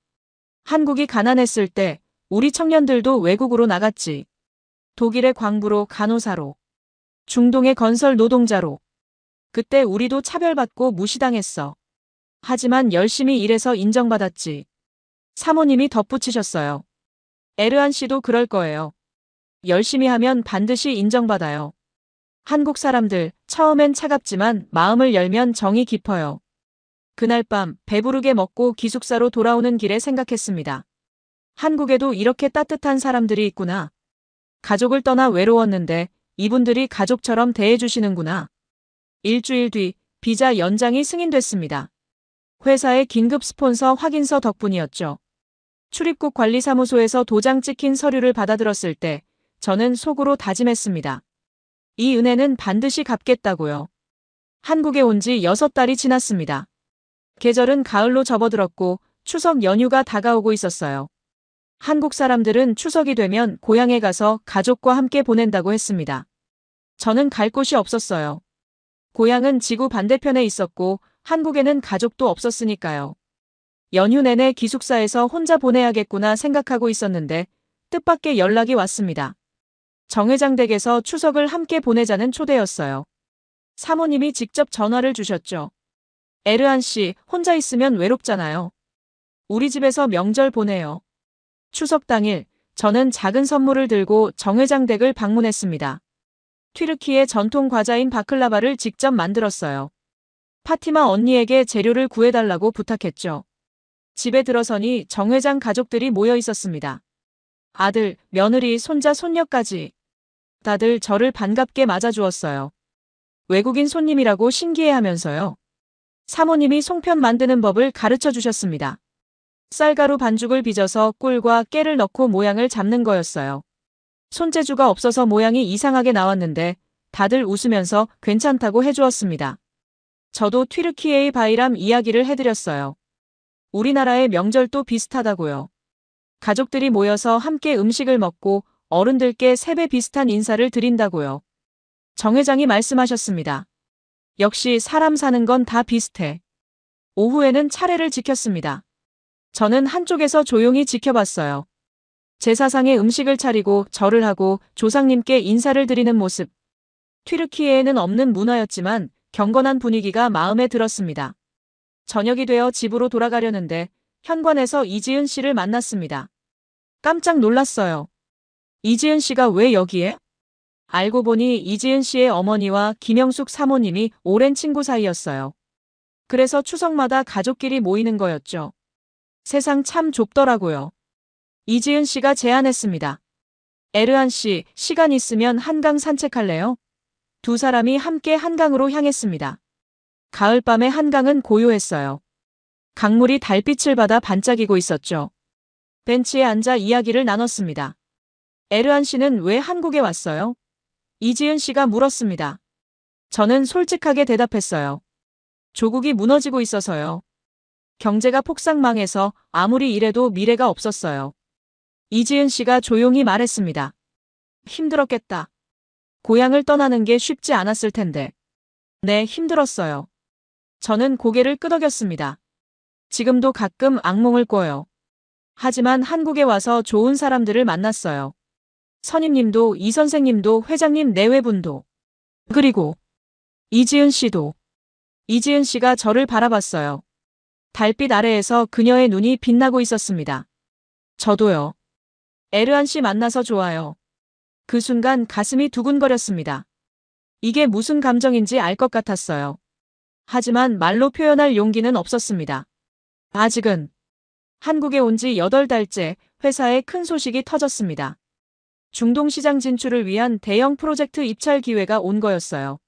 한국이 가난했을 때 우리 청년들도 외국으로 나갔지. 독일의 광부로 간호사로. 중동의 건설 노동자로. 그때 우리도 차별받고 무시당했어. 하지만 열심히 일해서 인정받았지. 사모님이 덧붙이셨어요. 에르한 씨도 그럴 거예요. 열심히 하면 반드시 인정받아요. 한국 사람들, 처음엔 차갑지만 마음을 열면 정이 깊어요. 그날 밤 배부르게 먹고 기숙사로 돌아오는 길에 생각했습니다. 한국에도 이렇게 따뜻한 사람들이 있구나. 가족을 떠나 외로웠는데 이분들이 가족처럼 대해주시는구나. 일주일 뒤 비자 연장이 승인됐습니다. 회사의 긴급 스폰서 확인서 덕분이었죠. 출입국 관리사무소에서 도장 찍힌 서류를 받아들었을 때 저는 속으로 다짐했습니다. 이 은혜는 반드시 갚겠다고요. 한국에 온 지 6달이 지났습니다. 계절은 가을로 접어들었고 추석 연휴가 다가오고 있었어요. 한국 사람들은 추석이 되면 고향에 가서 가족과 함께 보낸다고 했습니다. 저는 갈 곳이 없었어요. 고향은 지구 반대편에 있었고 한국에는 가족도 없었으니까요. 연휴 내내 기숙사에서 혼자 보내야겠구나 생각하고 있었는데 뜻밖의 연락이 왔습니다. 정 회장 댁에서 추석을 함께 보내자는 초대였어요. 사모님이 직접 전화를 주셨죠. 에르한 씨, 혼자 있으면 외롭잖아요. 우리 집에서 명절 보내요. 추석 당일 저는 작은 선물을 들고 정 회장 댁을 방문했습니다. 튀르키예 전통 과자인 바클라바를 직접 만들었어요. 파티마 언니에게 재료를 구해달라고 부탁했죠. 집에 들어서니 정 회장 가족들이 모여 있었습니다. 아들, 며느리, 손자, 손녀까지. 다들 저를 반갑게 맞아주었어요. 외국인 손님이라고 신기해하면서요. 사모님이 송편 만드는 법을 가르쳐 주셨습니다. 쌀가루 반죽을 빚어서 꿀과 깨를 넣고 모양을 잡는 거였어요. 손재주가 없어서 모양이 이상하게 나왔는데 다들 웃으면서 괜찮다고 해주었습니다. 저도 튀르키예의 바이람 이야기를 해드렸어요. 우리나라의 명절도 비슷하다고요. 가족들이 모여서 함께 음식을 먹고 어른들께 세배 비슷한 인사를 드린다고요. 정 회장이 말씀하셨습니다. 역시 사람 사는 건 다 비슷해. 오후에는 차례를 지켰습니다. 저는 한쪽에서 조용히 지켜봤어요. 제사상에 음식을 차리고 절을 하고 조상님께 인사를 드리는 모습. 튀르키예에는 없는 문화였지만 경건한 분위기가 마음에 들었습니다. 저녁이 되어 집으로 돌아가려는데 현관에서 이지은 씨를 만났습니다. 깜짝 놀랐어요. 이지은 씨가 왜 여기에? 알고 보니 이지은 씨의 어머니와 김영숙 사모님이 오랜 친구 사이였어요. 그래서 추석마다 가족끼리 모이는 거였죠. 세상 참 좁더라고요. 이지은 씨가 제안했습니다. 에르한 씨, 시간 있으면 한강 산책할래요? 두 사람이 함께 한강으로 향했습니다. 가을밤의 한강은 고요했어요. 강물이 달빛을 받아 반짝이고 있었죠. 벤치에 앉아 이야기를 나눴습니다. 에르한 씨는 왜 한국에 왔어요? 이지은 씨가 물었습니다. 저는 솔직하게 대답했어요. 조국이 무너지고 있어서요. 경제가 폭삭망해서 아무리 일해도 미래가 없었어요. 이지은 씨가 조용히 말했습니다. 힘들었겠다. 고향을 떠나는 게 쉽지 않았을 텐데. 네, 힘들었어요. 저는 고개를 끄덕였습니다. 지금도 가끔 악몽을 꿔요. 하지만 한국에 와서 좋은 사람들을 만났어요. 선임님도 이 선생님도 회장님 내외분도. 그리고 이지은 씨도. 이지은 씨가 저를 바라봤어요. 달빛 아래에서 그녀의 눈이 빛나고 있었습니다. 저도요. 에르한 씨 만나서 좋아요. 그 순간 가슴이 두근거렸습니다. 이게 무슨 감정인지 알 것 같았어요. 하지만 말로 표현할 용기는 없었습니다. 아직은. 한국에 온 지 8달째 회사에 큰 소식이 터졌습니다. 중동시장 진출을 위한 대형 프로젝트 입찰 기회가 온 거였어요.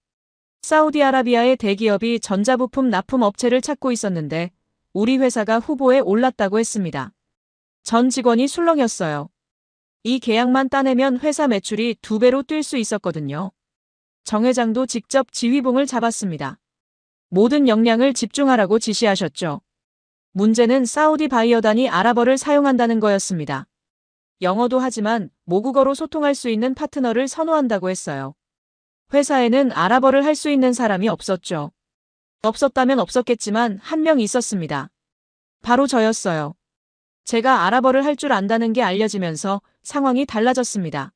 사우디아라비아의 대기업이 전자부품 납품 업체를 찾고 있었는데 우리 회사가 후보에 올랐다고 했습니다. 전 직원이 술렁였어요. 이 계약만 따내면 회사 매출이 2배로 뛸 수 있었거든요. 정 회장도 직접 지휘봉을 잡았습니다. 모든 역량을 집중하라고 지시하셨죠. 문제는 사우디 바이어단이 아랍어를 사용한다는 거였습니다. 영어도 하지만 모국어로 소통할 수 있는 파트너를 선호한다고 했어요. 회사에는 아랍어를 할 수 있는 사람이 없었죠. 없었다면 없었겠지만 한 명 있었습니다. 바로 저였어요. 제가 아랍어를 할 줄 안다는 게 알려지면서 상황이 달라졌습니다.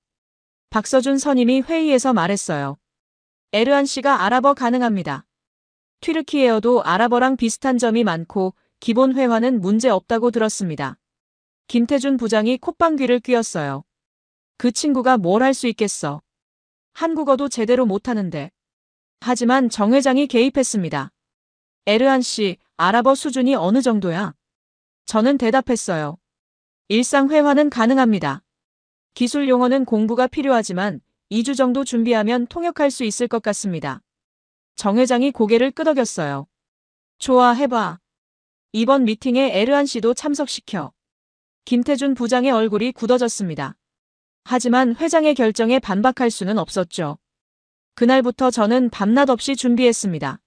박서준 선임이 회의에서 말했어요. 에르한 씨가 아랍어 가능합니다. 튀르키예어도 아랍어랑 비슷한 점이 많고 기본 회화는 문제 없다고 들었습니다. 김태준 부장이 콧방귀를 뀌었어요. 그 친구가 뭘 할 수 있겠어. 한국어도 제대로 못하는데. 하지만 정 회장이 개입했습니다. 에르한 씨, 아랍어 수준이 어느 정도야? 저는 대답했어요. 일상 회화는 가능합니다. 기술 용어는 공부가 필요하지만 2주 정도 준비하면 통역할 수 있을 것 같습니다. 정 회장이 고개를 끄덕였어요. 좋아, 해봐. 이번 미팅에 에르한 씨도 참석시켜. 김태준 부장의 얼굴이 굳어졌습니다. 하지만 회장의 결정에 반박할 수는 없었죠. 그날부터 저는 밤낮 없이 준비했습니다.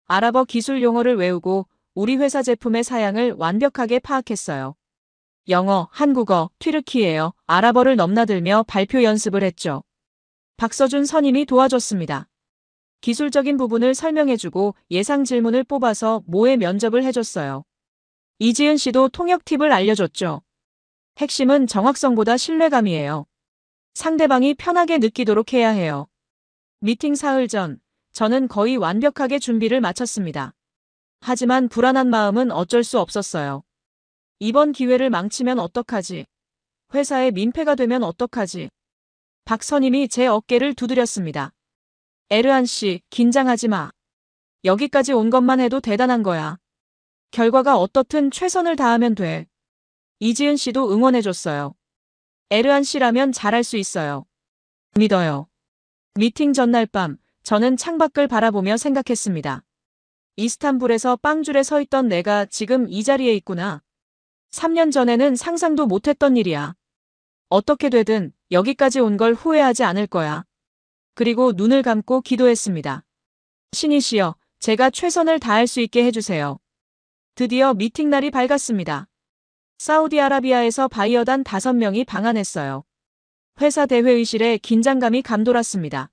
아랍어 기술 용어를 외우고 우리 회사 제품의 사양을 완벽하게 파악했어요. 영어, 한국어, 튀르키예어, 아랍어를 넘나들며 발표 연습을 했죠. 박서준 선임이 도와줬습니다. 기술적인 부분을 설명해주고 예상 질문을 뽑아서 모의 면접을 해줬어요. 이지은 씨도 통역 팁을 알려줬죠. 핵심은 정확성보다 신뢰감이에요. 상대방이 편하게 느끼도록 해야 해요. 미팅 사흘 전, 저는 거의 완벽하게 준비를 마쳤습니다. 하지만 불안한 마음은 어쩔 수 없었어요. 이번 기회를 망치면 어떡하지? 회사에 민폐가 되면 어떡하지? 박 선임이 제 어깨를 두드렸습니다. 에르한 씨, 긴장하지 마. 여기까지 온 것만 해도 대단한 거야. 결과가 어떻든 최선을 다하면 돼. 이지은 씨도 응원해줬어요. 에르한 씨라면 잘할 수 있어요. 믿어요. 미팅 전날 밤, 저는 창밖을 바라보며 생각했습니다. 이스탄불에서 빵줄에 서 있던 내가 지금 이 자리에 있구나. 3년 전에는 상상도 못했던 일이야. 어떻게 되든 여기까지 온 걸 후회하지 않을 거야. 그리고 눈을 감고 기도했습니다. 신이시여, 제가 최선을 다할 수 있게 해주세요. 드디어 미팅 날이 밝았습니다. 사우디아라비아에서 바이어단 5명이 방한했어요. 회사 대회의실에 긴장감이 감돌았습니다.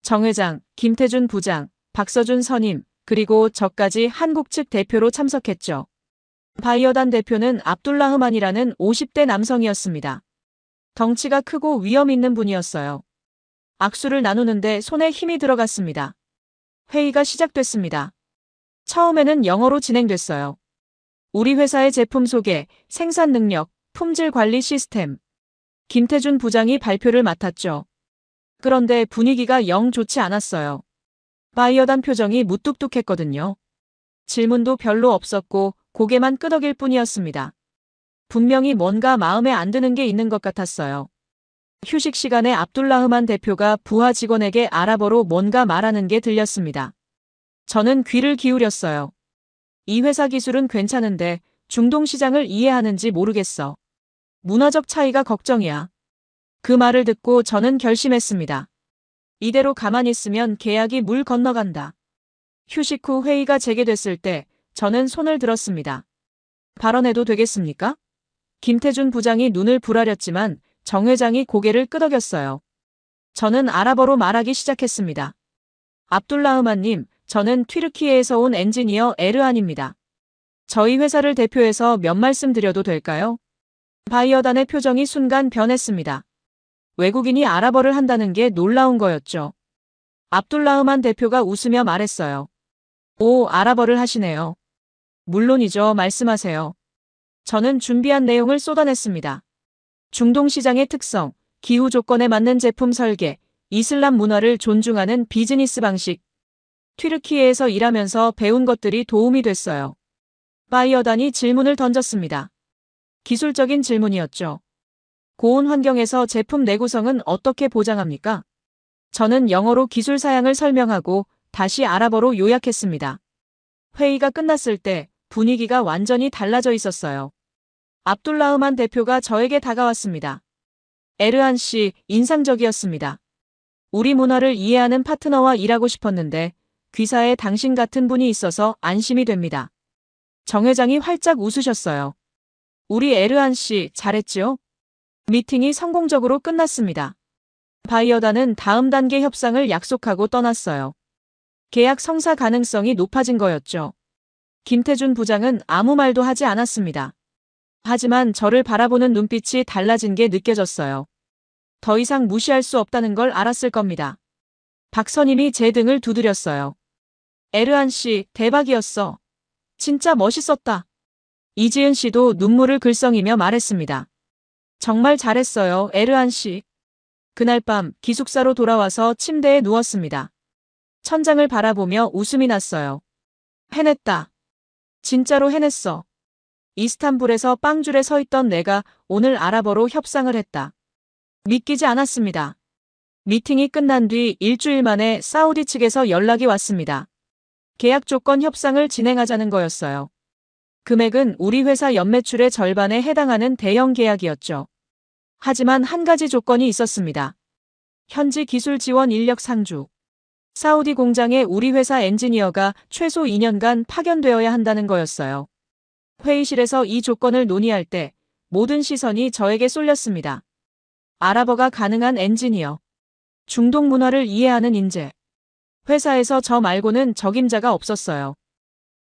정 회장, 김태준 부장, 박서준 선임, 그리고 저까지 한국 측 대표로 참석했죠. 바이어단 대표는 압둘라흐만이라는 50대 남성이었습니다. 덩치가 크고 위험 있는 분이었어요. 악수를 나누는데 손에 힘이 들어갔습니다. 회의가 시작됐습니다. 처음에는 영어로 진행됐어요. 우리 회사의 제품 소개, 생산 능력, 품질 관리 시스템. 김태준 부장이 발표를 맡았죠. 그런데 분위기가 영 좋지 않았어요. 바이어단 표정이 무뚝뚝했거든요. 질문도 별로 없었고 고개만 끄덕일 뿐이었습니다. 분명히 뭔가 마음에 안 드는 게 있는 것 같았어요. 휴식 시간에 압둘라흐만 대표가 부하 직원에게 아랍어로 뭔가 말하는 게 들렸습니다. 저는 귀를 기울였어요. 이 회사 기술은 괜찮은데 중동 시장을 이해하는지 모르겠어. 문화적 차이가 걱정이야. 그 말을 듣고 저는 결심했습니다. 이대로 가만히 있으면 계약이 물 건너간다. 휴식 후 회의가 재개됐을 때 저는 손을 들었습니다. 발언해도 되겠습니까? 김태준 부장이 눈을 부라렸지만 정 회장이 고개를 끄덕였어요. 저는 아랍어로 말하기 시작했습니다. 압둘라흐만님, 저는 튀르키예에서 온 엔지니어 에르안입니다. 저희 회사를 대표해서 몇 말씀 드려도 될까요? 바이어단의 표정이 순간 변했습니다. 외국인이 아랍어를 한다는 게 놀라운 거였죠. 압둘라흐만 대표가 웃으며 말했어요. 오, 아랍어를 하시네요. 물론이죠, 말씀하세요. 저는 준비한 내용을 쏟아냈습니다. 중동 시장의 특성, 기후 조건에 맞는 제품 설계, 이슬람 문화를 존중하는 비즈니스 방식. 튀르키예에서 일하면서 배운 것들이 도움이 됐어요. 바이어단이 질문을 던졌습니다. 기술적인 질문이었죠. 고온 환경에서 제품 내구성은 어떻게 보장합니까? 저는 영어로 기술 사양을 설명하고 다시 아랍어로 요약했습니다. 회의가 끝났을 때 분위기가 완전히 달라져 있었어요. 압둘라흐만 대표가 저에게 다가왔습니다. 에르안 씨, 인상적이었습니다. 우리 문화를 이해하는 파트너와 일하고 싶었는데 귀사에 당신 같은 분이 있어서 안심이 됩니다. 정 회장이 활짝 웃으셨어요. 우리 에르안 씨, 잘했지요? 미팅이 성공적으로 끝났습니다. 바이어단은 다음 단계 협상을 약속하고 떠났어요. 계약 성사 가능성이 높아진 거였죠. 김태준 부장은 아무 말도 하지 않았습니다. 하지만 저를 바라보는 눈빛이 달라진 게 느껴졌어요. 더 이상 무시할 수 없다는 걸 알았을 겁니다. 박 선임이 제 등을 두드렸어요. 에르안 씨, 대박이었어. 진짜 멋있었다. 이지은 씨도 눈물을 글썽이며 말했습니다. 정말 잘했어요, 에르안 씨. 그날 밤 기숙사로 돌아와서 침대에 누웠습니다. 천장을 바라보며 웃음이 났어요. 해냈다. 진짜로 해냈어. 이스탄불에서 빵줄에 서 있던 내가 오늘 아랍어로 협상을 했다. 믿기지 않았습니다. 미팅이 끝난 뒤 일주일 만에 사우디 측에서 연락이 왔습니다. 계약 조건 협상을 진행하자는 거였어요. 금액은 우리 회사 연매출의 절반에 해당하는 대형 계약이었죠. 하지만 한 가지 조건이 있었습니다. 현지 기술 지원 인력 상주. 사우디 공장에 우리 회사 엔지니어가 최소 2년간 파견되어야 한다는 거였어요. 회의실에서 이 조건을 논의할 때 모든 시선이 저에게 쏠렸습니다. 아랍어가 가능한 엔지니어. 중동 문화를 이해하는 인재. 회사에서 저 말고는 적임자가 없었어요.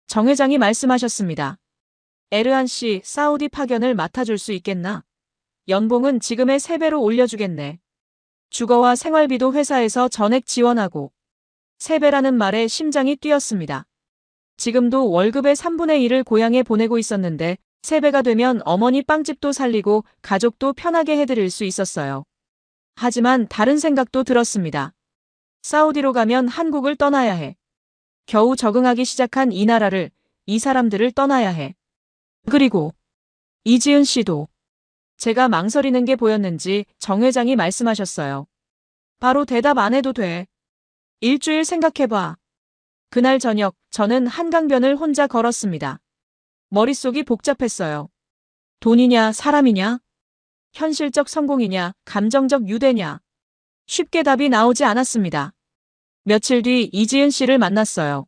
정 회장이 말씀하셨습니다. 에르안 씨, 사우디 파견을 맡아줄 수 있겠나? 연봉은 지금의 3배로 올려주겠네. 주거와 생활비도 회사에서 전액 지원하고. 3배라는 말에 심장이 뛰었습니다. 지금도 월급의 3분의 1을 고향에 보내고 있었는데 3배가 되면 어머니 빵집도 살리고 가족도 편하게 해드릴 수 있었어요. 하지만 다른 생각도 들었습니다. 사우디로 가면 한국을 떠나야 해. 겨우 적응하기 시작한 이 나라를, 이 사람들을 떠나야 해. 그리고 이지은 씨도. 제가 망설이는 게 보였는지 정 회장이 말씀하셨어요. 바로 대답 안 해도 돼. 일주일 생각해봐. 그날 저녁 저는 한강변을 혼자 걸었습니다. 머릿속이 복잡했어요. 돈이냐 사람이냐? 현실적 성공이냐, 감정적 유대냐. 쉽게 답이 나오지 않았습니다. 며칠 뒤 이지은 씨를 만났어요.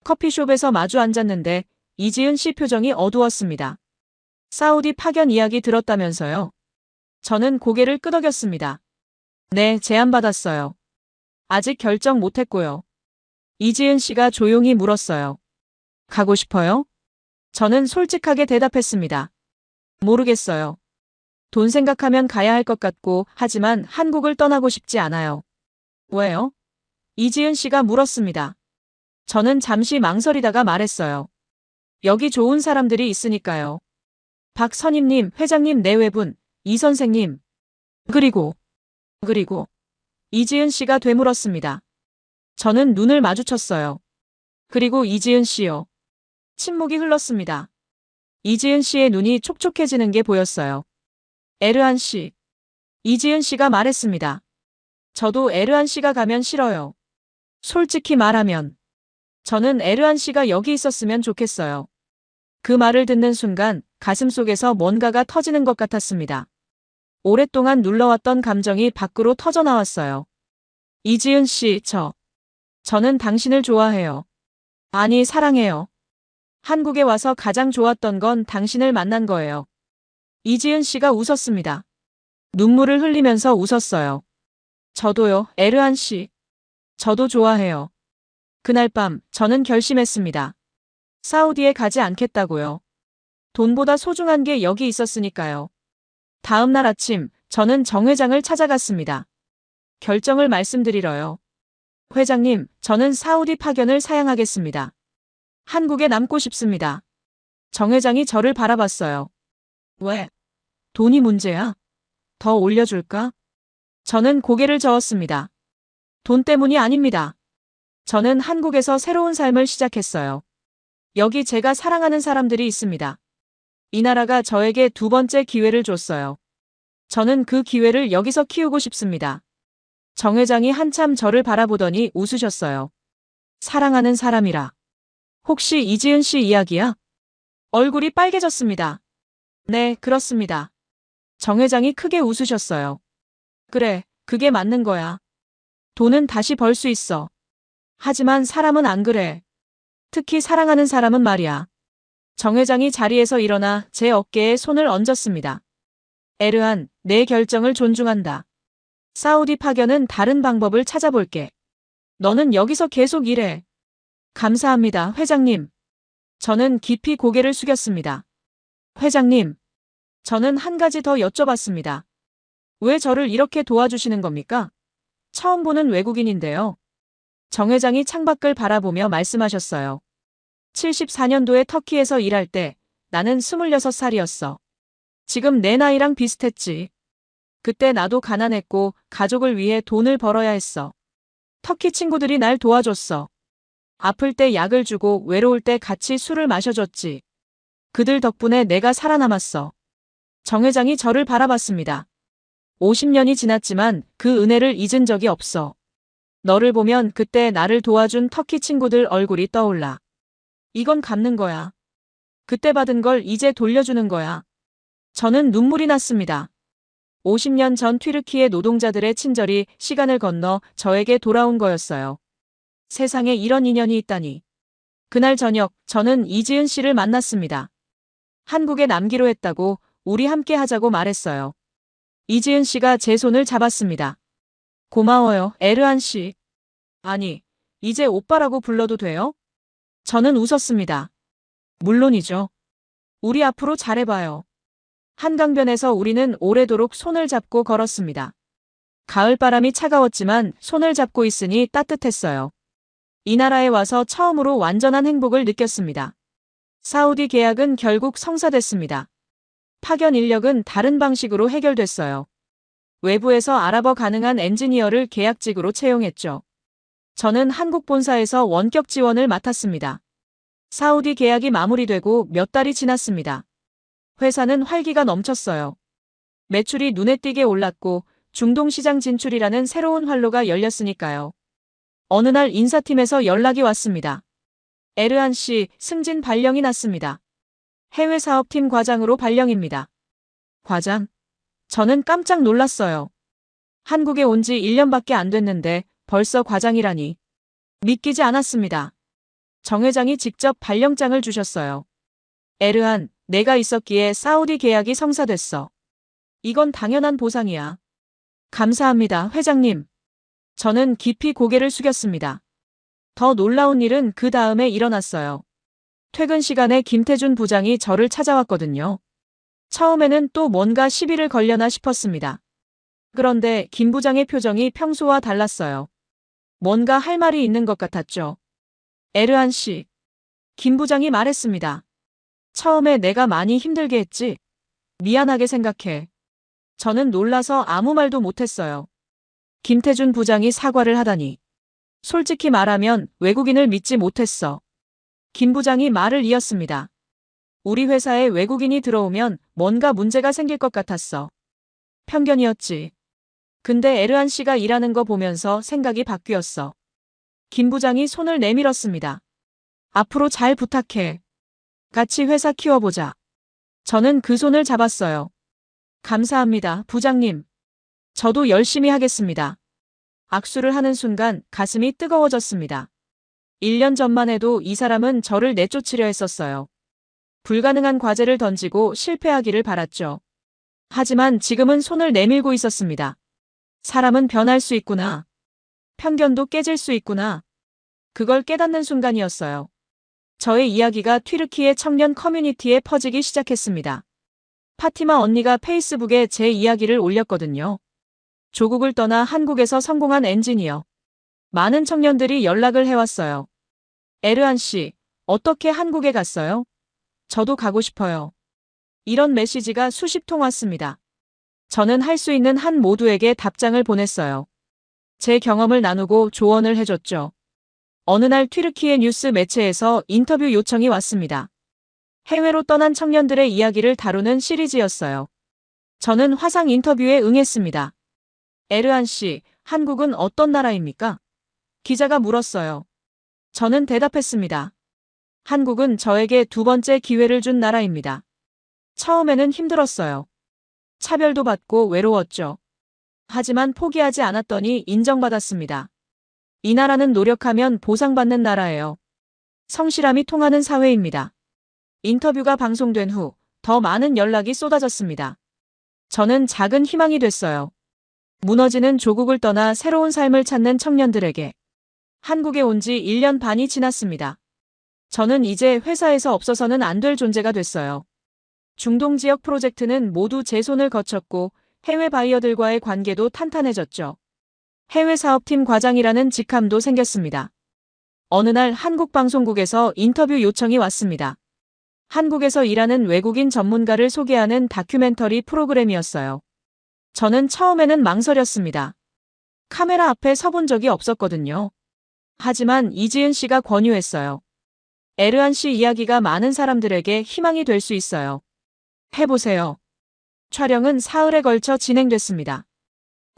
커피숍에서 마주 앉았는데 이지은 씨 표정이 어두웠습니다. 사우디 파견 이야기 들었다면서요? 저는 고개를 끄덕였습니다. 네, 제안받았어요. 아직 결정 못했고요. 이지은 씨가 조용히 물었어요. 가고 싶어요? 저는 솔직하게 대답했습니다. 모르겠어요. 돈 생각하면 가야 할 것 같고 하지만 한국을 떠나고 싶지 않아요. 왜요? 이지은 씨가 물었습니다. 저는 잠시 망설이다가 말했어요. 여기 좋은 사람들이 있으니까요. 박 선임님, 회장님 내외분, 이 선생님. 그리고 이지은 씨가 되물었습니다. 저는 눈을 마주쳤어요. 그리고 이지은 씨요. 침묵이 흘렀습니다. 이지은 씨의 눈이 촉촉해지는 게 보였어요. 에르한 씨. 이지은 씨가 말했습니다. 저도 에르한 씨가 가면 싫어요. 솔직히 말하면 저는 에르한 씨가 여기 있었으면 좋겠어요. 그 말을 듣는 순간 가슴속에서 뭔가가 터지는 것 같았습니다. 오랫동안 눌러왔던 감정이 밖으로 터져나왔어요. 이지은 씨, 저는 당신을 좋아해요. 아니, 사랑해요. 한국에 와서 가장 좋았던 건 당신을 만난 거예요. 이지은 씨가 웃었습니다. 눈물을 흘리면서 웃었어요. 저도요, 에르한 씨. 저도 좋아해요. 그날 밤 저는 결심했습니다. 사우디에 가지 않겠다고요. 돈보다 소중한 게 여기 있었으니까요. 다음 날 아침 저는 정 회장을 찾아갔습니다. 결정을 말씀드리러요. 회장님, 저는 사우디 파견을 사양하겠습니다. 한국에 남고 싶습니다. 정 회장이 저를 바라봤어요. 왜? 돈이 문제야? 더 올려줄까? 저는 고개를 저었습니다. 돈 때문이 아닙니다. 저는 한국에서 새로운 삶을 시작했어요. 여기 제가 사랑하는 사람들이 있습니다. 이 나라가 저에게 두 번째 기회를 줬어요. 저는 그 기회를 여기서 키우고 싶습니다. 정 회장이 한참 저를 바라보더니 웃으셨어요. 사랑하는 사람이라. 혹시 이지은 씨 이야기야? 얼굴이 빨개졌습니다. 네, 그렇습니다. 정 회장이 크게 웃으셨어요. 그래, 그게 맞는 거야. 돈은 다시 벌 수 있어. 하지만 사람은 안 그래. 특히 사랑하는 사람은 말이야. 정 회장이 자리에서 일어나 제 어깨에 손을 얹었습니다. 에르한, 내 결정을 존중한다. 사우디 파견은 다른 방법을 찾아볼게. 너는 여기서 계속 일해. 감사합니다, 회장님. 저는 깊이 고개를 숙였습니다. 회장님, 저는 한 가지 더 여쭤봤습니다. 왜 저를 이렇게 도와주시는 겁니까? 처음 보는 외국인인데요. 정 회장이 창밖을 바라보며 말씀하셨어요. 74년도에 터키에서 일할 때 나는 26살이었어. 지금 내 나이랑 비슷했지. 그때 나도 가난했고 가족을 위해 돈을 벌어야 했어. 터키 친구들이 날 도와줬어. 아플 때 약을 주고 외로울 때 같이 술을 마셔줬지. 그들 덕분에 내가 살아남았어. 정 회장이 저를 바라봤습니다. 50년이 지났지만 그 은혜를 잊은 적이 없어. 너를 보면 그때 나를 도와준 터키 친구들 얼굴이 떠올라. 이건 갚는 거야. 그때 받은 걸 이제 돌려주는 거야. 저는 눈물이 났습니다. 50년 전 튀르키예 노동자들의 친절이 시간을 건너 저에게 돌아온 거였어요. 세상에 이런 인연이 있다니. 그날 저녁 저는 이지은 씨를 만났습니다. 한국에 남기로 했다고 우리 함께 하자고 말했어요. 이지은 씨가 제 손을 잡았습니다. 고마워요, 에르한 씨. 아니, 이제 오빠라고 불러도 돼요? 저는 웃었습니다. 물론이죠. 우리 앞으로 잘해봐요. 한강변에서 우리는 오래도록 손을 잡고 걸었습니다. 가을바람이 차가웠지만 손을 잡고 있으니 따뜻했어요. 이 나라에 와서 처음으로 완전한 행복을 느꼈습니다. 사우디 계약은 결국 성사됐습니다. 파견 인력은 다른 방식으로 해결됐어요. 외부에서 아랍어 가능한 엔지니어를 계약직으로 채용했죠. 저는 한국 본사에서 원격 지원을 맡았습니다. 사우디 계약이 마무리되고 몇 달이 지났습니다. 회사는 활기가 넘쳤어요. 매출이 눈에 띄게 올랐고 중동 시장 진출이라는 새로운 활로가 열렸으니까요. 어느 날 인사팀에서 연락이 왔습니다. 에르한 씨, 승진 발령이 났습니다. 해외 사업팀 과장으로 발령입니다. 과장? 저는 깜짝 놀랐어요. 한국에 온 지 1년밖에 안 됐는데 벌써 과장이라니. 믿기지 않았습니다. 정 회장이 직접 발령장을 주셨어요. 에르한, 내가 있었기에 사우디 계약이 성사됐어. 이건 당연한 보상이야. 감사합니다, 회장님. 저는 깊이 고개를 숙였습니다. 더 놀라운 일은 그 다음에 일어났어요. 퇴근 시간에 김태준 부장이 저를 찾아왔거든요. 처음에는 또 뭔가 시비를 걸려나 싶었습니다. 그런데 김 부장의 표정이 평소와 달랐어요. 뭔가 할 말이 있는 것 같았죠. 에르한 씨. 김 부장이 말했습니다. 처음에 내가 많이 힘들게 했지. 미안하게 생각해. 저는 놀라서 아무 말도 못했어요. 김태준 부장이 사과를 하다니. 솔직히 말하면 외국인을 믿지 못했어. 김 부장이 말을 이었습니다. 우리 회사에 외국인이 들어오면 뭔가 문제가 생길 것 같았어. 편견이었지. 근데 에르한 씨가 일하는 거 보면서 생각이 바뀌었어. 김 부장이 손을 내밀었습니다. 앞으로 잘 부탁해. 같이 회사 키워보자. 저는 그 손을 잡았어요. 감사합니다, 부장님. 저도 열심히 하겠습니다. 악수를 하는 순간 가슴이 뜨거워졌습니다. 1년 전만 해도 이 사람은 저를 내쫓으려 했었어요. 불가능한 과제를 던지고 실패하기를 바랐죠. 하지만 지금은 손을 내밀고 있었습니다. 사람은 변할 수 있구나. 편견도 깨질 수 있구나. 그걸 깨닫는 순간이었어요. 저의 이야기가 튀르키예 청년 커뮤니티에 퍼지기 시작했습니다. 파티마 언니가 페이스북에 제 이야기를 올렸거든요. 조국을 떠나 한국에서 성공한 엔지니어. 많은 청년들이 연락을 해왔어요. 에르한 씨, 어떻게 한국에 갔어요? 저도 가고 싶어요. 이런 메시지가 수십 통 왔습니다. 저는 할 수 있는 한 모두에게 답장을 보냈어요. 제 경험을 나누고 조언을 해줬죠. 어느 날 튀르키예 뉴스 매체에서 인터뷰 요청이 왔습니다. 해외로 떠난 청년들의 이야기를 다루는 시리즈였어요. 저는 화상 인터뷰에 응했습니다. 에르한 씨, 한국은 어떤 나라입니까? 기자가 물었어요. 저는 대답했습니다. 한국은 저에게 두 번째 기회를 준 나라입니다. 처음에는 힘들었어요. 차별도 받고 외로웠죠. 하지만 포기하지 않았더니 인정받았습니다. 이 나라는 노력하면 보상받는 나라예요. 성실함이 통하는 사회입니다. 인터뷰가 방송된 후 더 많은 연락이 쏟아졌습니다. 저는 작은 희망이 됐어요. 무너지는 조국을 떠나 새로운 삶을 찾는 청년들에게. 한국에 온 지 1년 반이 지났습니다. 저는 이제 회사에서 없어서는 안 될 존재가 됐어요. 중동 지역 프로젝트는 모두 제 손을 거쳤고 해외 바이어들과의 관계도 탄탄해졌죠. 해외 사업팀 과장이라는 직함도 생겼습니다. 어느 날 한국 방송국에서 인터뷰 요청이 왔습니다. 한국에서 일하는 외국인 전문가를 소개하는 다큐멘터리 프로그램이었어요. 저는 처음에는 망설였습니다. 카메라 앞에 서본 적이 없었거든요. 하지만 이지은 씨가 권유했어요. 에르한 씨 이야기가 많은 사람들에게 희망이 될 수 있어요. 해보세요. 촬영은 사흘에 걸쳐 진행됐습니다.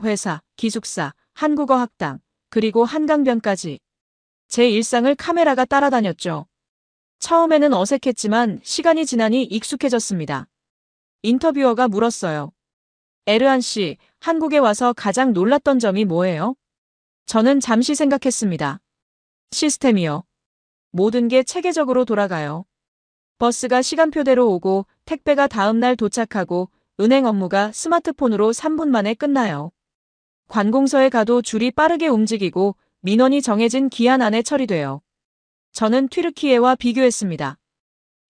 회사, 기숙사, 한국어 학당, 그리고 한강변까지. 제 일상을 카메라가 따라다녔죠. 처음에는 어색했지만 시간이 지나니 익숙해졌습니다. 인터뷰어가 물었어요. 에르한 씨, 한국에 와서 가장 놀랐던 점이 뭐예요? 저는 잠시 생각했습니다. 시스템이요. 모든 게 체계적으로 돌아가요. 버스가 시간표대로 오고 택배가 다음 날 도착하고 은행 업무가 스마트폰으로 3분 만에 끝나요. 관공서에 가도 줄이 빠르게 움직이고 민원이 정해진 기한 안에 처리돼요. 저는 튀르키예와 비교했습니다.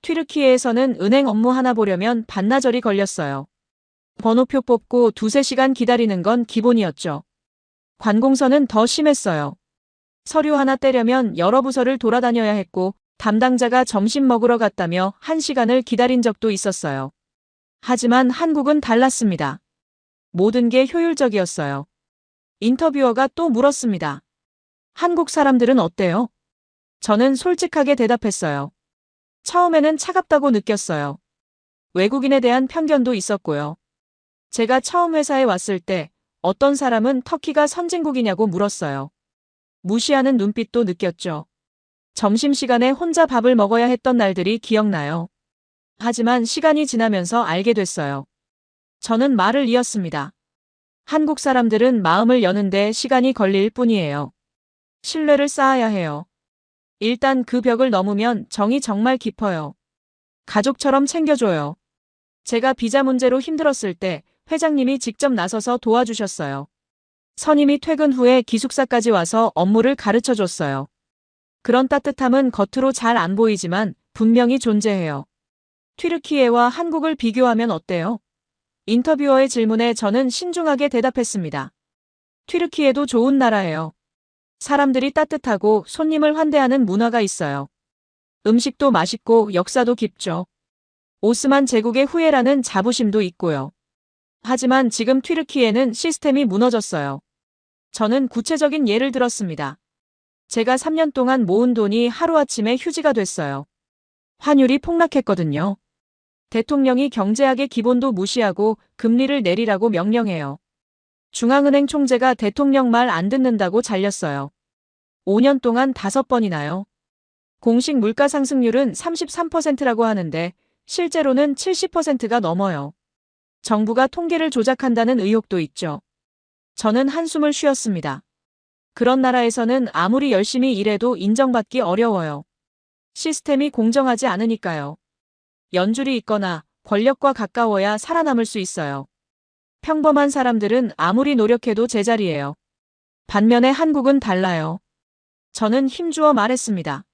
튀르키예에서는 은행 업무 하나 보려면 반나절이 걸렸어요. 번호표 뽑고 2~3시간 기다리는 건 기본이었죠. 관공서는 더 심했어요. 서류 하나 떼려면 여러 부서를 돌아다녀야 했고 담당자가 점심 먹으러 갔다며 1시간을 기다린 적도 있었어요. 하지만 한국은 달랐습니다. 모든 게 효율적이었어요. 인터뷰어가 또 물었습니다. 한국 사람들은 어때요? 저는 솔직하게 대답했어요. 처음에는 차갑다고 느꼈어요. 외국인에 대한 편견도 있었고요. 제가 처음 회사에 왔을 때 어떤 사람은 터키가 선진국이냐고 물었어요. 무시하는 눈빛도 느꼈죠. 점심시간에 혼자 밥을 먹어야 했던 날들이 기억나요. 하지만 시간이 지나면서 알게 됐어요. 저는 말을 이었습니다. 한국 사람들은 마음을 여는데 시간이 걸릴 뿐이에요. 신뢰를 쌓아야 해요. 일단 그 벽을 넘으면 정이 정말 깊어요. 가족처럼 챙겨줘요. 제가 비자 문제로 힘들었을 때 회장님이 직접 나서서 도와주셨어요. 선임이 퇴근 후에 기숙사까지 와서 업무를 가르쳐 줬어요. 그런 따뜻함은 겉으로 잘 안 보이지만 분명히 존재해요. 튀르키예와 한국을 비교하면 어때요? 인터뷰어의 질문에 저는 신중하게 대답했습니다. 튀르키예도 좋은 나라예요. 사람들이 따뜻하고 손님을 환대하는 문화가 있어요. 음식도 맛있고 역사도 깊죠. 오스만 제국의 후예라는 자부심도 있고요. 하지만 지금 튀르키예는 시스템이 무너졌어요. 저는 구체적인 예를 들었습니다. 제가 3년 동안 모은 돈이 하루아침에 휴지가 됐어요. 환율이 폭락했거든요. 대통령이 경제학의 기본도 무시하고 금리를 내리라고 명령해요. 중앙은행 총재가 대통령 말 안 듣는다고 잘렸어요. 5년 동안 5번이나요. 공식 물가 상승률은 33%라고 하는데 실제로는 70%가 넘어요. 정부가 통계를 조작한다는 의혹도 있죠. 저는 한숨을 쉬었습니다. 그런 나라에서는 아무리 열심히 일해도 인정받기 어려워요. 시스템이 공정하지 않으니까요. 연줄이 있거나 권력과 가까워야 살아남을 수 있어요. 평범한 사람들은 아무리 노력해도 제자리예요. 반면에 한국은 달라요. 저는 힘주어 말했습니다.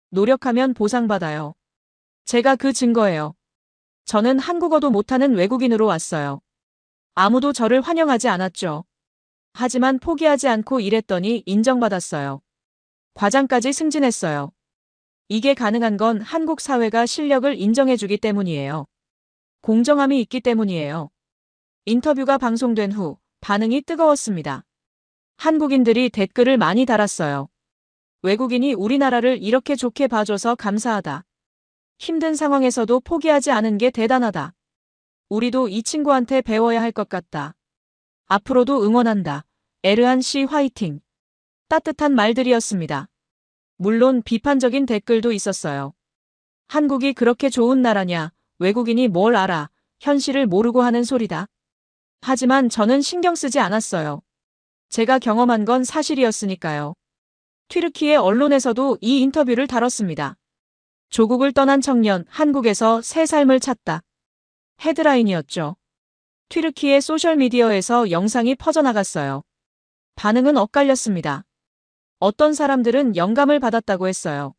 노력하면 보상받아요. 제가 그 증거예요. 저는 한국어도 못하는 외국인으로 왔어요. 아무도 저를 환영하지 않았죠. 하지만 포기하지 않고 일했더니 인정받았어요. 과장까지 승진했어요. 이게 가능한 건 한국 사회가 실력을 인정해주기 때문이에요. 공정함이 있기 때문이에요. 인터뷰가 방송된 후 반응이 뜨거웠습니다. 한국인들이 댓글을 많이 달았어요. 외국인이 우리나라를 이렇게 좋게 봐줘서 감사하다. 힘든 상황에서도 포기하지 않은 게 대단하다. 우리도 이 친구한테 배워야 할 것 같다. 앞으로도 응원한다. 에르한 씨 화이팅. 따뜻한 말들이었습니다. 물론 비판적인 댓글도 있었어요. 한국이 그렇게 좋은 나라냐, 외국인이 뭘 알아, 현실을 모르고 하는 소리다. 하지만 저는 신경 쓰지 않았어요. 제가 경험한 건 사실이었으니까요. 튀르키예 언론에서도 이 인터뷰를 다뤘습니다. 조국을 떠난 청년, 한국에서 새 삶을 찾다. 헤드라인이었죠. 튀르키예 소셜미디어에서 영상이 퍼져나갔어요. 반응은 엇갈렸습니다. 어떤 사람들은 영감을 받았다고 했어요.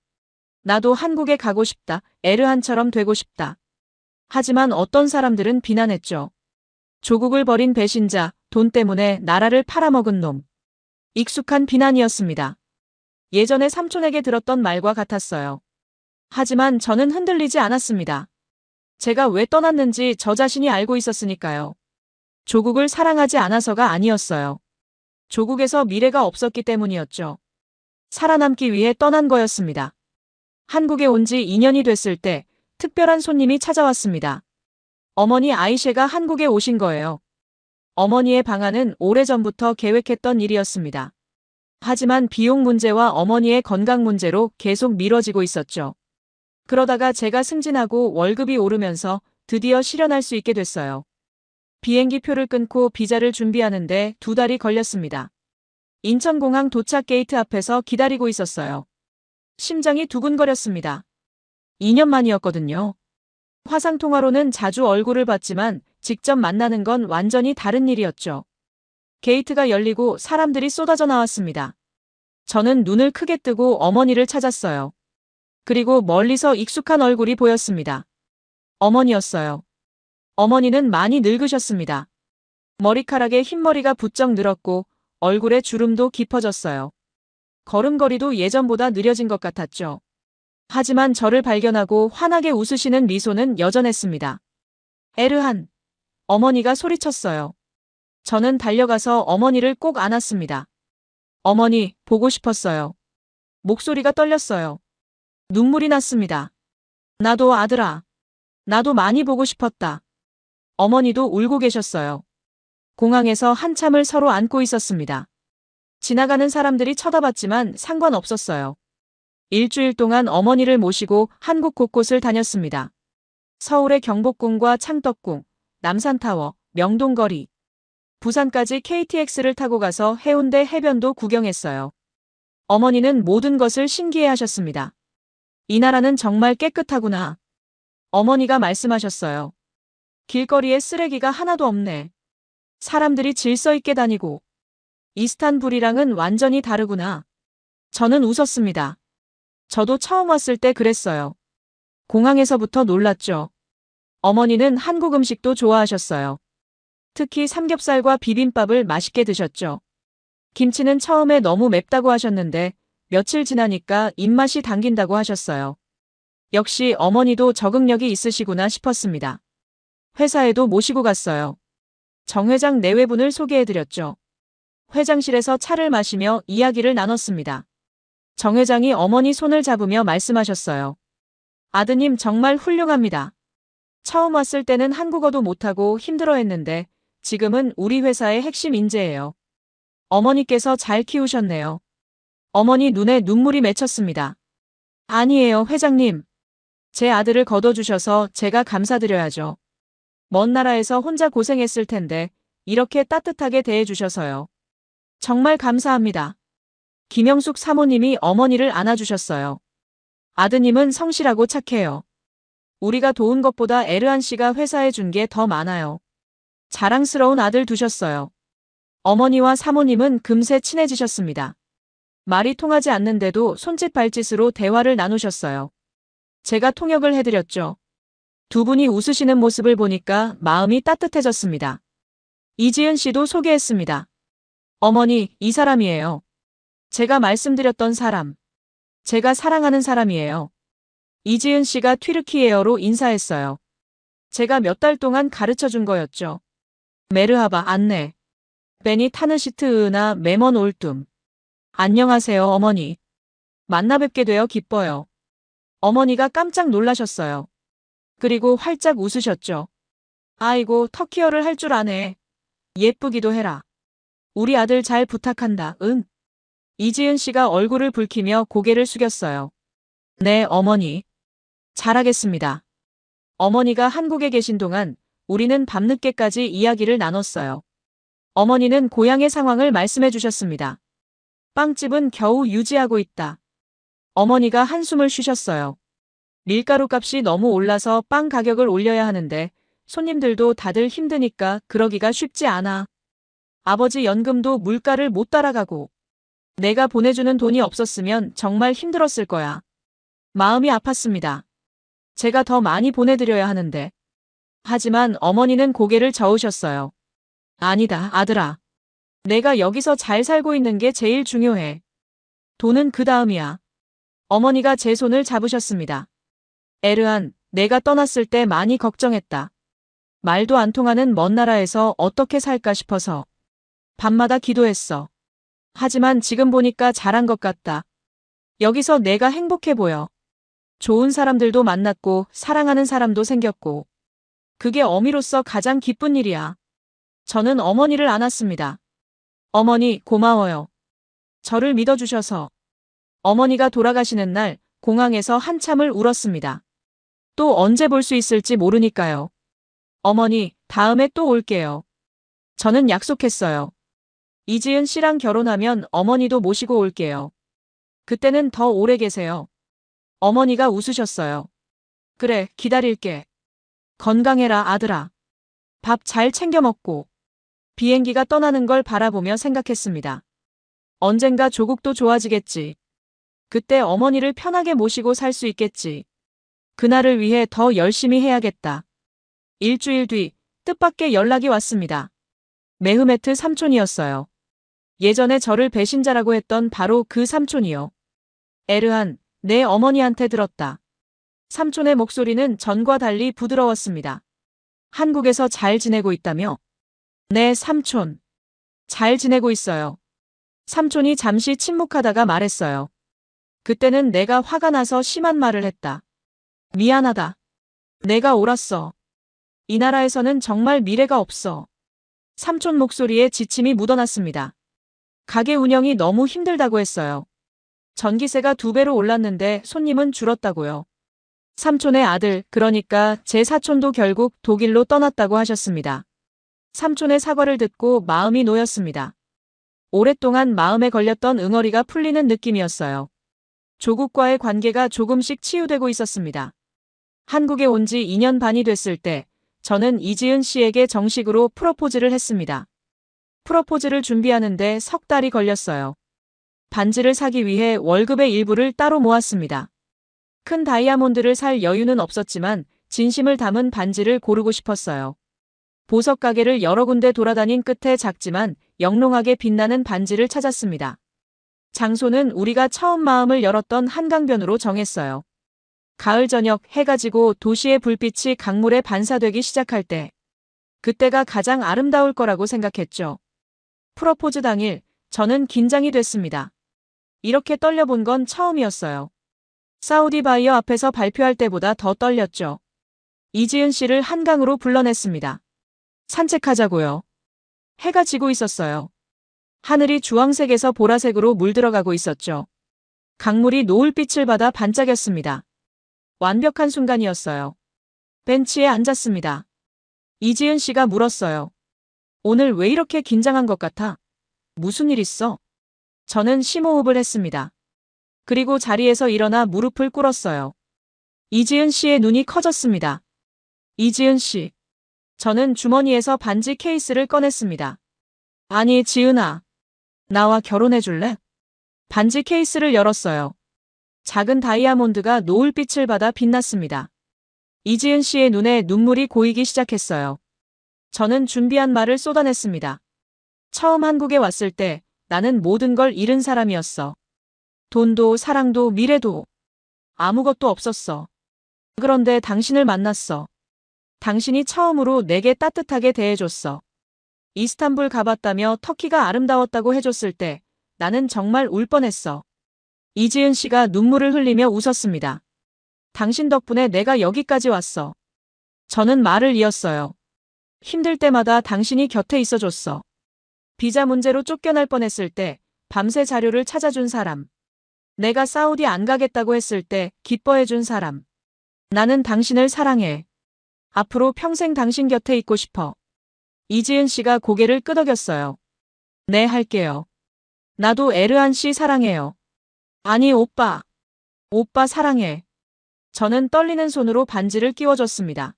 나도 한국에 가고 싶다. 에르한처럼 되고 싶다. 하지만 어떤 사람들은 비난했죠. 조국을 버린 배신자, 돈 때문에 나라를 팔아먹은 놈. 익숙한 비난이었습니다. 예전에 삼촌에게 들었던 말과 같았어요. 하지만 저는 흔들리지 않았습니다. 제가 왜 떠났는지 저 자신이 알고 있었으니까요. 조국을 사랑하지 않아서가 아니었어요. 조국에서 미래가 없었기 때문이었죠. 살아남기 위해 떠난 거였습니다. 한국에 온 지 2년이 됐을 때 특별한 손님이 찾아왔습니다. 어머니 아이셰가 한국에 오신 거예요. 어머니의 방한은 오래전부터 계획했던 일이었습니다. 하지만 비용 문제와 어머니의 건강 문제로 계속 미뤄지고 있었죠. 그러다가 제가 승진하고 월급이 오르면서 드디어 실현할 수 있게 됐어요. 비행기 표를 끊고 비자를 준비하는데 2달이 걸렸습니다. 인천공항 도착 게이트 앞에서 기다리고 있었어요. 심장이 두근거렸습니다. 2년 만이었거든요. 화상통화로는 자주 얼굴을 봤지만 직접 만나는 건 완전히 다른 일이었죠. 게이트가 열리고 사람들이 쏟아져 나왔습니다. 저는 눈을 크게 뜨고 어머니를 찾았어요. 그리고 멀리서 익숙한 얼굴이 보였습니다. 어머니였어요. 어머니는 많이 늙으셨습니다. 머리카락에 흰머리가 부쩍 늘었고 얼굴에 주름도 깊어졌어요. 걸음걸이도 예전보다 느려진 것 같았죠. 하지만 저를 발견하고 환하게 웃으시는 미소는 여전했습니다. 에르한. 어머니가 소리쳤어요. 저는 달려가서 어머니를 꼭 안았습니다. 어머니, 보고 싶었어요. 목소리가 떨렸어요. 눈물이 났습니다. 나도 아들아. 나도 많이 보고 싶었다. 어머니도 울고 계셨어요. 공항에서 한참을 서로 안고 있었습니다. 지나가는 사람들이 쳐다봤지만 상관없었어요. 일주일 동안 어머니를 모시고 한국 곳곳을 다녔습니다. 서울의 경복궁과 창덕궁, 남산타워, 명동거리, 부산까지 KTX를 타고 가서 해운대 해변도 구경했어요. 어머니는 모든 것을 신기해하셨습니다. 이 나라는 정말 깨끗하구나. 어머니가 말씀하셨어요. 길거리에 쓰레기가 하나도 없네. 사람들이 질서 있게 다니고. 이스탄불이랑은 완전히 다르구나. 저는 웃었습니다. 저도 처음 왔을 때 그랬어요. 공항에서부터 놀랐죠. 어머니는 한국 음식도 좋아하셨어요. 특히 삼겹살과 비빔밥을 맛있게 드셨죠. 김치는 처음에 너무 맵다고 하셨는데 며칠 지나니까 입맛이 당긴다고 하셨어요. 역시 어머니도 적응력이 있으시구나 싶었습니다. 회사에도 모시고 갔어요. 정 회장 내외분을 소개해드렸죠. 회장실에서 차를 마시며 이야기를 나눴습니다. 정 회장이 어머니 손을 잡으며 말씀하셨어요. 아드님 정말 훌륭합니다. 처음 왔을 때는 한국어도 못하고 힘들어했는데 지금은 우리 회사의 핵심 인재예요. 어머니께서 잘 키우셨네요. 어머니 눈에 눈물이 맺혔습니다. 아니에요, 회장님. 제 아들을 거둬주셔서 제가 감사드려야죠. 먼 나라에서 혼자 고생했을 텐데 이렇게 따뜻하게 대해주셔서요. 정말 감사합니다. 김영숙 사모님이 어머니를 안아주셨어요. 아드님은 성실하고 착해요. 우리가 도운 것보다 에르한 씨가 회사에 준 게 더 많아요. 자랑스러운 아들 두셨어요. 어머니와 사모님은 금세 친해지셨습니다. 말이 통하지 않는데도 손짓 발짓으로 대화를 나누셨어요. 제가 통역을 해드렸죠. 두 분이 웃으시는 모습을 보니까 마음이 따뜻해졌습니다. 이지은 씨도 소개했습니다. 어머니, 이 사람이에요. 제가 말씀드렸던 사람. 제가 사랑하는 사람이에요. 이지은 씨가 튀르키예어로 인사했어요. 제가 몇 달 동안 가르쳐 준 거였죠. 메르하바 안내. 베니 타느시트 으나 메먼 올둠. 안녕하세요, 어머니. 만나 뵙게 되어 기뻐요. 어머니가 깜짝 놀라셨어요. 그리고 활짝 웃으셨죠. 아이고, 터키어를 할 줄 아네. 예쁘기도 해라. 우리 아들 잘 부탁한다, 응? 이지은 씨가 얼굴을 붉히며 고개를 숙였어요. 네, 어머니. 잘하겠습니다. 어머니가 한국에 계신 동안 우리는 밤늦게까지 이야기를 나눴어요. 어머니는 고향의 상황을 말씀해 주셨습니다. 빵집은 겨우 유지하고 있다. 어머니가 한숨을 쉬셨어요. 밀가루 값이 너무 올라서 빵 가격을 올려야 하는데 손님들도 다들 힘드니까 그러기가 쉽지 않아. 아버지 연금도 물가를 못 따라가고 내가 보내주는 돈이 없었으면 정말 힘들었을 거야. 마음이 아팠습니다. 제가 더 많이 보내드려야 하는데. 하지만 어머니는 고개를 저으셨어요. 아니다, 아들아. 내가 여기서 잘 살고 있는 게 제일 중요해. 돈은 그 다음이야. 어머니가 제 손을 잡으셨습니다. 에르한, 내가 떠났을 때 많이 걱정했다. 말도 안 통하는 먼 나라에서 어떻게 살까 싶어서. 밤마다 기도했어. 하지만 지금 보니까 잘한 것 같다. 여기서 내가 행복해 보여. 좋은 사람들도 만났고 사랑하는 사람도 생겼고. 그게 어미로서 가장 기쁜 일이야. 저는 어머니를 안았습니다. 어머니, 고마워요. 저를 믿어주셔서. 어머니가 돌아가시는 날 공항에서 한참을 울었습니다. 또 언제 볼 수 있을지 모르니까요. 어머니, 다음에 또 올게요. 저는 약속했어요. 이지은 씨랑 결혼하면 어머니도 모시고 올게요. 그때는 더 오래 계세요. 어머니가 웃으셨어요. 그래, 기다릴게. 건강해라, 아들아. 밥 잘 챙겨 먹고. 비행기가 떠나는 걸 바라보며 생각했습니다. 언젠가 조국도 좋아지겠지. 그때 어머니를 편하게 모시고 살 수 있겠지. 그날을 위해 더 열심히 해야겠다. 일주일 뒤 뜻밖의 연락이 왔습니다. 메흐메트 삼촌이었어요. 예전에 저를 배신자라고 했던 바로 그 삼촌이요. 에르한, 내 어머니한테 들었다. 삼촌의 목소리는 전과 달리 부드러웠습니다. 한국에서 잘 지내고 있다며? 네, 삼촌. 잘 지내고 있어요. 삼촌이 잠시 침묵하다가 말했어요. 그때는 내가 화가 나서 심한 말을 했다. 미안하다. 내가 옳았어. 이 나라에서는 정말 미래가 없어. 삼촌 목소리에 지침이 묻어났습니다. 가게 운영이 너무 힘들다고 했어요. 전기세가 2배로 올랐는데 손님은 줄었다고요. 삼촌의 아들, 그러니까 제 사촌도 결국 독일로 떠났다고 하셨습니다. 삼촌의 사과를 듣고 마음이 놓였습니다. 오랫동안 마음에 걸렸던 응어리가 풀리는 느낌이었어요. 조국과의 관계가 조금씩 치유되고 있었습니다. 한국에 온 지 2년 반이 됐을 때 저는 이지은 씨에게 정식으로 프로포즈를 했습니다. 프로포즈를 준비하는데 석 달이 걸렸어요. 반지를 사기 위해 월급의 일부를 따로 모았습니다. 큰 다이아몬드를 살 여유는 없었지만 진심을 담은 반지를 고르고 싶었어요. 보석 가게를 여러 군데 돌아다닌 끝에 작지만 영롱하게 빛나는 반지를 찾았습니다. 장소는 우리가 처음 마음을 열었던 한강변으로 정했어요. 가을 저녁 해가 지고 도시의 불빛이 강물에 반사되기 시작할 때, 그때가 가장 아름다울 거라고 생각했죠. 프로포즈 당일 저는 긴장이 됐습니다. 이렇게 떨려본 건 처음이었어요. 사우디 바이어 앞에서 발표할 때보다 더 떨렸죠. 이지은 씨를 한강으로 불러냈습니다. 산책하자고요. 해가 지고 있었어요. 하늘이 주황색에서 보라색으로 물들어가고 있었죠. 강물이 노을빛을 받아 반짝였습니다. 완벽한 순간이었어요. 벤치에 앉았습니다. 이지은 씨가 물었어요. 오늘 왜 이렇게 긴장한 것 같아? 무슨 일 있어? 저는 심호흡을 했습니다. 그리고 자리에서 일어나 무릎을 꿇었어요. 이지은 씨의 눈이 커졌습니다. 이지은 씨. 저는 주머니에서 반지 케이스를 꺼냈습니다. 아니, 지은아. 나와 결혼해 줄래? 반지 케이스를 열었어요. 작은 다이아몬드가 노을빛을 받아 빛났습니다. 이지은 씨의 눈에 눈물이 고이기 시작했어요. 저는 준비한 말을 쏟아냈습니다. 처음 한국에 왔을 때 나는 모든 걸 잃은 사람이었어. 돈도 사랑도 미래도 아무것도 없었어. 그런데 당신을 만났어. 당신이 처음으로 내게 따뜻하게 대해줬어. 이스탄불 가봤다며 터키가 아름다웠다고 해줬을 때 나는 정말 울 뻔했어. 이지은 씨가 눈물을 흘리며 웃었습니다. 당신 덕분에 내가 여기까지 왔어. 저는 말을 이었어요. 힘들 때마다 당신이 곁에 있어줬어. 비자 문제로 쫓겨날 뻔했을 때 밤새 자료를 찾아준 사람. 내가 사우디 안 가겠다고 했을 때 기뻐해준 사람. 나는 당신을 사랑해. 앞으로 평생 당신 곁에 있고 싶어. 이지은 씨가 고개를 끄덕였어요. 네, 할게요. 나도 에르한 씨 사랑해요. 아니, 오빠. 오빠 사랑해. 저는 떨리는 손으로 반지를 끼워줬습니다.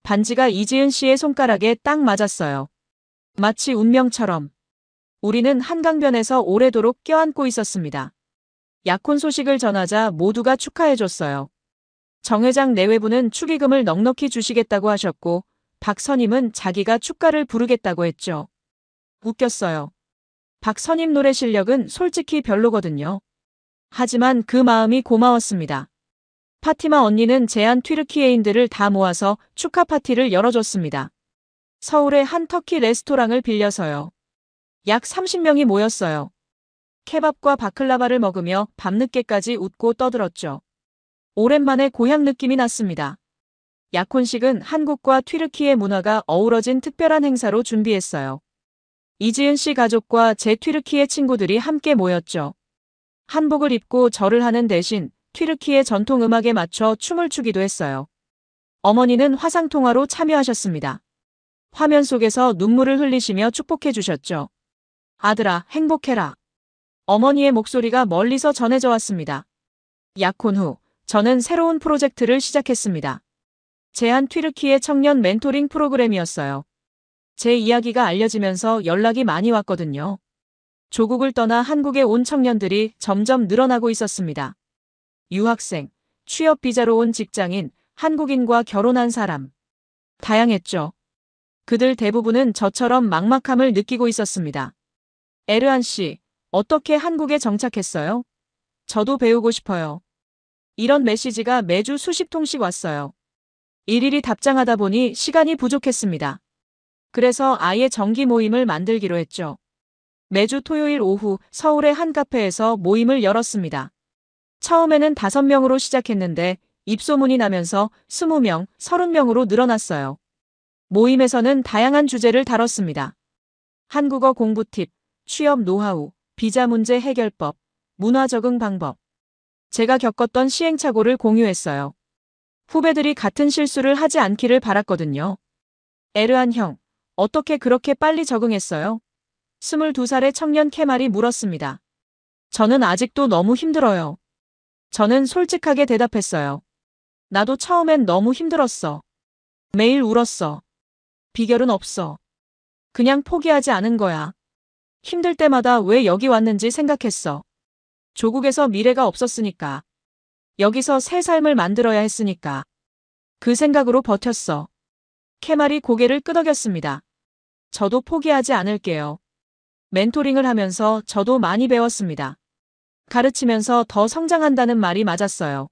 반지가 이지은 씨의 손가락에 딱 맞았어요. 마치 운명처럼. 우리는 한강변에서 오래도록 껴안고 있었습니다. 약혼 소식을 전하자 모두가 축하해줬어요. 정 회장 내외부는 축의금을 넉넉히 주시겠다고 하셨고 박 선임은 자기가 축가를 부르겠다고 했죠. 웃겼어요. 박 선임 노래 실력은 솔직히 별로거든요. 하지만 그 마음이 고마웠습니다. 파티마 언니는 제한 튀르키예인들을 다 모아서 축하 파티를 열어줬습니다. 서울의 한 터키 레스토랑을 빌려서요. 약 30명이 모였어요. 케밥과 바클라바를 먹으며 밤늦게까지 웃고 떠들었죠. 오랜만에 고향 느낌이 났습니다. 약혼식은 한국과 튀르키예 문화가 어우러진 특별한 행사로 준비했어요. 이지은 씨 가족과 제 튀르키예 친구들이 함께 모였죠. 한복을 입고 절을 하는 대신 튀르키예 전통 음악에 맞춰 춤을 추기도 했어요. 어머니는 화상통화로 참여하셨습니다. 화면 속에서 눈물을 흘리시며 축복해 주셨죠. 아들아, 행복해라. 어머니의 목소리가 멀리서 전해져 왔습니다. 약혼 후 저는 새로운 프로젝트를 시작했습니다. 제한 튀르키예 청년 멘토링 프로그램이었어요. 제 이야기가 알려지면서 연락이 많이 왔거든요. 조국을 떠나 한국에 온 청년들이 점점 늘어나고 있었습니다. 유학생, 취업 비자로 온 직장인, 한국인과 결혼한 사람. 다양했죠. 그들 대부분은 저처럼 막막함을 느끼고 있었습니다. 에르한 씨, 어떻게 한국에 정착했어요? 저도 배우고 싶어요. 이런 메시지가 매주 수십 통씩 왔어요. 일일이 답장하다 보니 시간이 부족했습니다. 그래서 아예 정기 모임을 만들기로 했죠. 매주 토요일 오후 서울의 한 카페에서 모임을 열었습니다. 처음에는 5명으로 시작했는데 입소문이 나면서 20명, 30명으로 늘어났어요. 모임에서는 다양한 주제를 다뤘습니다. 한국어 공부 팁, 취업 노하우, 비자 문제 해결법, 문화 적응 방법. 제가 겪었던 시행착오를 공유했어요. 후배들이 같은 실수를 하지 않기를 바랐거든요. 에르한 형, 어떻게 그렇게 빨리 적응했어요? 22살의 청년 케말이 물었습니다. 저는 아직도 너무 힘들어요. 저는 솔직하게 대답했어요. 나도 처음엔 너무 힘들었어. 매일 울었어. 비결은 없어. 그냥 포기하지 않은 거야. 힘들 때마다 왜 여기 왔는지 생각했어. 조국에서 미래가 없었으니까. 여기서 새 삶을 만들어야 했으니까. 그 생각으로 버텼어. 케말이 고개를 끄덕였습니다. 저도 포기하지 않을게요. 멘토링을 하면서 저도 많이 배웠습니다. 가르치면서 더 성장한다는 말이 맞았어요.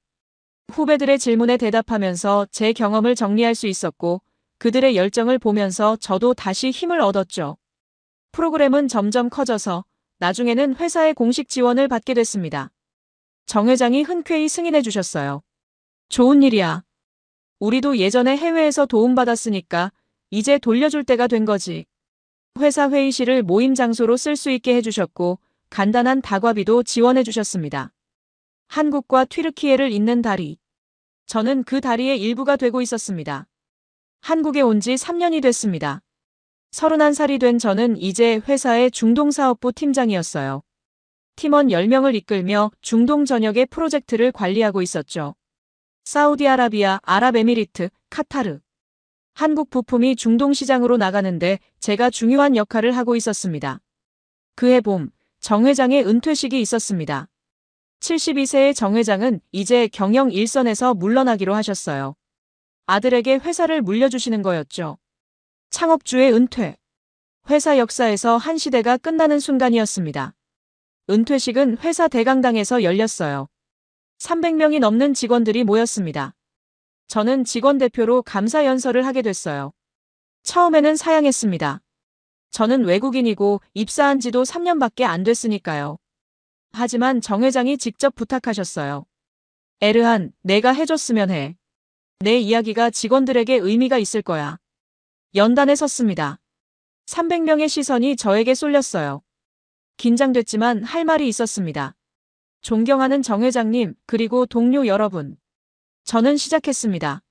후배들의 질문에 대답하면서 제 경험을 정리할 수 있었고 그들의 열정을 보면서 저도 다시 힘을 얻었죠. 프로그램은 점점 커져서 나중에는 회사의 공식 지원을 받게 됐습니다. 정 회장이 흔쾌히 승인해 주셨어요. 좋은 일이야. 우리도 예전에 해외에서 도움받았으니까 이제 돌려줄 때가 된 거지. 회사 회의실을 모임 장소로 쓸 수 있게 해주셨고 간단한 다과비도 지원해 주셨습니다. 한국과 튀르키예를 잇는 다리. 저는 그 다리의 일부가 되고 있었습니다. 한국에 온 지 3년이 됐습니다. 31살이 된 저는 이제 회사의 중동사업부 팀장이었어요. 팀원 10명을 이끌며 중동 전역의 프로젝트를 관리하고 있었죠. 사우디아라비아, 아랍에미리트, 카타르. 한국 부품이 중동 시장으로 나가는데 제가 중요한 역할을 하고 있었습니다. 그해 봄, 정 회장의 은퇴식이 있었습니다. 72세의 정 회장은 이제 경영 일선에서 물러나기로 하셨어요. 아들에게 회사를 물려주시는 거였죠. 창업주의 은퇴. 회사 역사에서 한 시대가 끝나는 순간이었습니다. 은퇴식은 회사 대강당에서 열렸어요. 300명이 넘는 직원들이 모였습니다. 저는 직원 대표로 감사 연설을 하게 됐어요. 처음에는 사양했습니다. 저는 외국인이고 입사한 지도 3년밖에 안 됐으니까요. 하지만 정 회장이 직접 부탁하셨어요. 에르한, 내가 해줬으면 해. 내 이야기가 직원들에게 의미가 있을 거야. 연단에 섰습니다. 300명의 시선이 저에게 쏠렸어요. 긴장됐지만 할 말이 있었습니다. 존경하는 정 회장님, 그리고 동료 여러분. 저는 시작했습니다.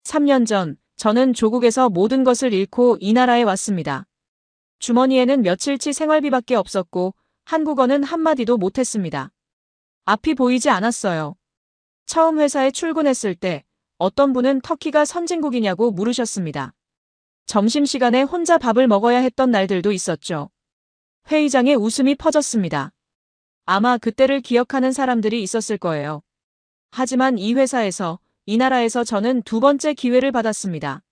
3년 전, 저는 조국에서 모든 것을 잃고 이 나라에 왔습니다. 주머니에는 며칠치 생활비밖에 없었고, 한국어는 한마디도 못했습니다. 앞이 보이지 않았어요. 처음 회사에 출근했을 때, 어떤 분은 터키가 선진국이냐고 물으셨습니다. 점심시간에 혼자 밥을 먹어야 했던 날들도 있었죠. 회의장에 웃음이 퍼졌습니다. 아마 그때를 기억하는 사람들이 있었을 거예요. 하지만 이 회사에서, 이 나라에서 저는 두 번째 기회를 받았습니다.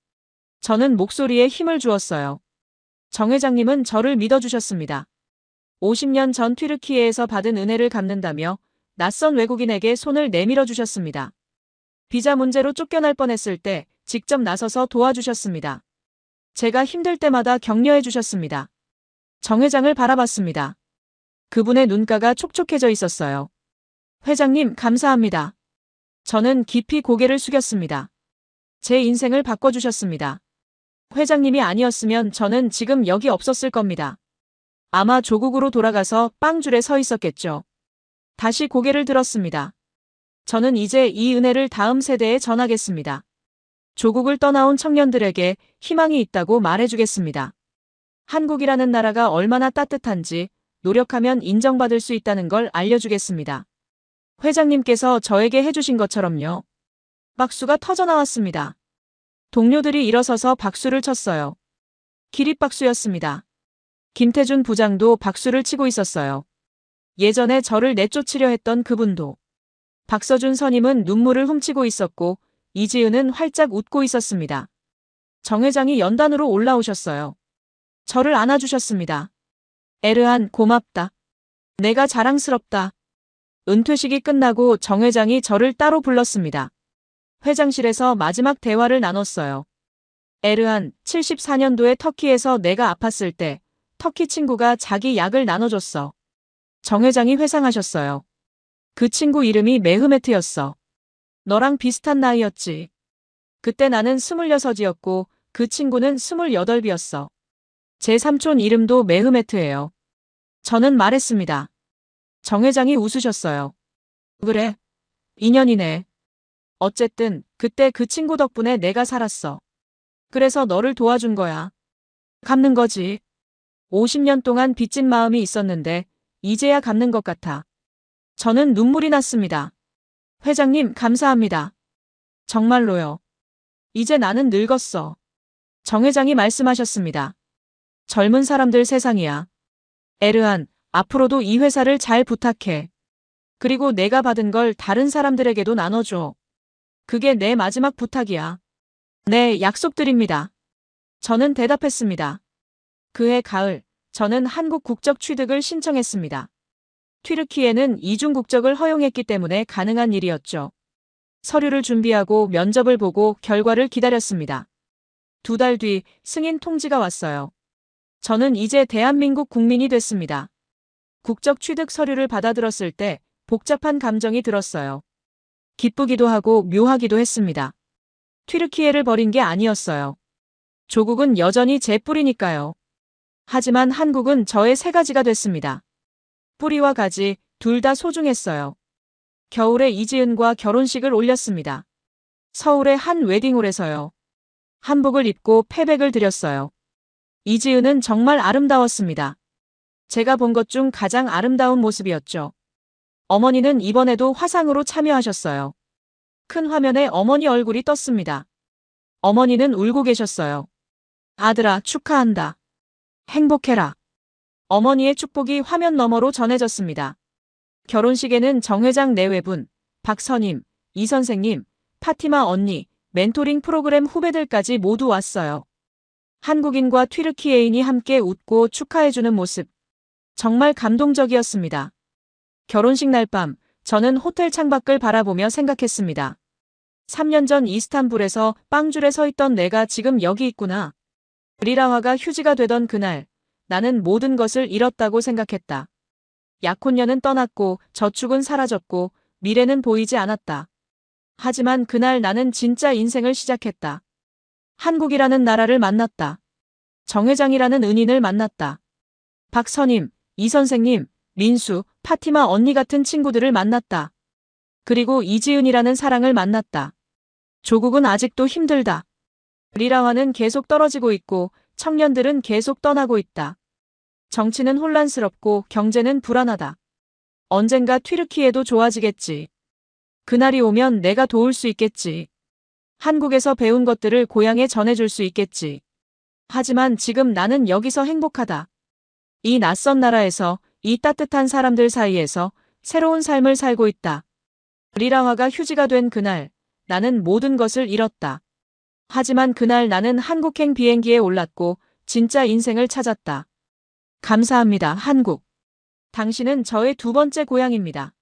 저는 목소리에 힘을 주었어요. 정 회장님은 저를 믿어주셨습니다. 50년 전 튀르키예에서 받은 은혜를 갚는다며 낯선 외국인에게 손을 내밀어 주셨습니다. 비자 문제로 쫓겨날 뻔했을 때 직접 나서서 도와주셨습니다. 제가 힘들 때마다 격려해 주셨습니다. 정 회장을 바라봤습니다. 그분의 눈가가 촉촉해져 있었어요. 회장님, 감사합니다. 저는 깊이 고개를 숙였습니다. 제 인생을 바꿔주셨습니다. 회장님이 아니었으면 저는 지금 여기 없었을 겁니다. 아마 조국으로 돌아가서 빵줄에 서 있었겠죠. 다시 고개를 들었습니다. 저는 이제 이 은혜를 다음 세대에 전하겠습니다. 조국을 떠나온 청년들에게 희망이 있다고 말해주겠습니다. 한국이라는 나라가 얼마나 따뜻한지 노력하면 인정받을 수 있다는 걸 알려주겠습니다. 회장님께서 저에게 해주신 것처럼요. 박수가 터져나왔습니다. 동료들이 일어서서 박수를 쳤어요. 기립박수였습니다. 김태준 부장도 박수를 치고 있었어요. 예전에 저를 내쫓으려 했던 그분도. 박서준 선임은 눈물을 훔치고 있었고 이지은은 활짝 웃고 있었습니다. 정 회장이 연단으로 올라오셨어요. 저를 안아주셨습니다. 에르한, 고맙다. 내가 자랑스럽다. 은퇴식이 끝나고 정 회장이 저를 따로 불렀습니다. 회장실에서 마지막 대화를 나눴어요. 에르한, 74년도에 터키에서 내가 아팠을 때 터키 친구가 자기 약을 나눠줬어. 정 회장이 회상하셨어요. 그 친구 이름이 메흐메트였어. 너랑 비슷한 나이였지. 그때 나는 26이었고 그 친구는 28이었어. 제 삼촌 이름도 메흐메트예요. 저는 말했습니다. 정 회장이 웃으셨어요. 그래. 인연이네. 어쨌든 그때 그 친구 덕분에 내가 살았어. 그래서 너를 도와준 거야. 갚는 거지. 50년 동안 빚진 마음이 있었는데 이제야 갚는 것 같아. 저는 눈물이 났습니다. 회장님, 감사합니다. 정말로요. 이제 나는 늙었어. 정 회장이 말씀하셨습니다. 젊은 사람들 세상이야. 에르한, 앞으로도 이 회사를 잘 부탁해. 그리고 내가 받은 걸 다른 사람들에게도 나눠줘. 그게 내 마지막 부탁이야. 네, 약속드립니다. 저는 대답했습니다. 그해 가을, 저는 한국 국적 취득을 신청했습니다. 튀르키예는 이중 국적을 허용했기 때문에 가능한 일이었죠. 서류를 준비하고 면접을 보고 결과를 기다렸습니다. 2달 뒤 승인 통지가 왔어요. 저는 이제 대한민국 국민이 됐습니다. 국적 취득 서류를 받아들었을 때 복잡한 감정이 들었어요. 기쁘기도 하고 묘하기도 했습니다. 튀르키예를 버린 게 아니었어요. 조국은 여전히 제 뿌리니까요. 하지만 한국은 저의 새 가지가 됐습니다. 뿌리와 가지 둘 다 소중했어요. 겨울에 이지은과 결혼식을 올렸습니다. 서울의 한 웨딩홀에서요. 한복을 입고 패백을 드렸어요. 이지은은 정말 아름다웠습니다. 제가 본 것 중 가장 아름다운 모습이었죠. 어머니는 이번에도 화상으로 참여하셨어요. 큰 화면에 어머니 얼굴이 떴습니다. 어머니는 울고 계셨어요. 아들아, 축하한다. 행복해라. 어머니의 축복이 화면 너머로 전해졌습니다. 결혼식에는 정 회장 내외분, 박 선임, 이 선생님, 파티마 언니, 멘토링 프로그램 후배들까지 모두 왔어요. 한국인과 튀르키예인이 함께 웃고 축하해주는 모습. 정말 감동적이었습니다. 결혼식 날 밤, 저는 호텔 창밖을 바라보며 생각했습니다. 3년 전 이스탄불에서 빵줄에 서 있던 내가 지금 여기 있구나. 리라화가 휴지가 되던 그날, 나는 모든 것을 잃었다고 생각했다. 약혼녀는 떠났고 저축은 사라졌고 미래는 보이지 않았다. 하지만 그날 나는 진짜 인생을 시작했다. 한국이라는 나라를 만났다. 정 회장이라는 은인을 만났다. 박 선임, 이 선생님, 민수, 파티마 언니 같은 친구들을 만났다. 그리고 이지은이라는 사랑을 만났다. 조국은 아직도 힘들다. 리라화는 계속 떨어지고 있고 청년들은 계속 떠나고 있다. 정치는 혼란스럽고 경제는 불안하다. 언젠가 튀르키예도 좋아지겠지. 그날이 오면 내가 도울 수 있겠지. 한국에서 배운 것들을 고향에 전해줄 수 있겠지. 하지만 지금 나는 여기서 행복하다. 이 낯선 나라에서, 이 따뜻한 사람들 사이에서 새로운 삶을 살고 있다. 리라화가 휴지가 된 그날, 나는 모든 것을 잃었다. 하지만 그날 나는 한국행 비행기에 올랐고 진짜 인생을 찾았다. 감사합니다, 한국. 당신은 저의 두 번째 고향입니다.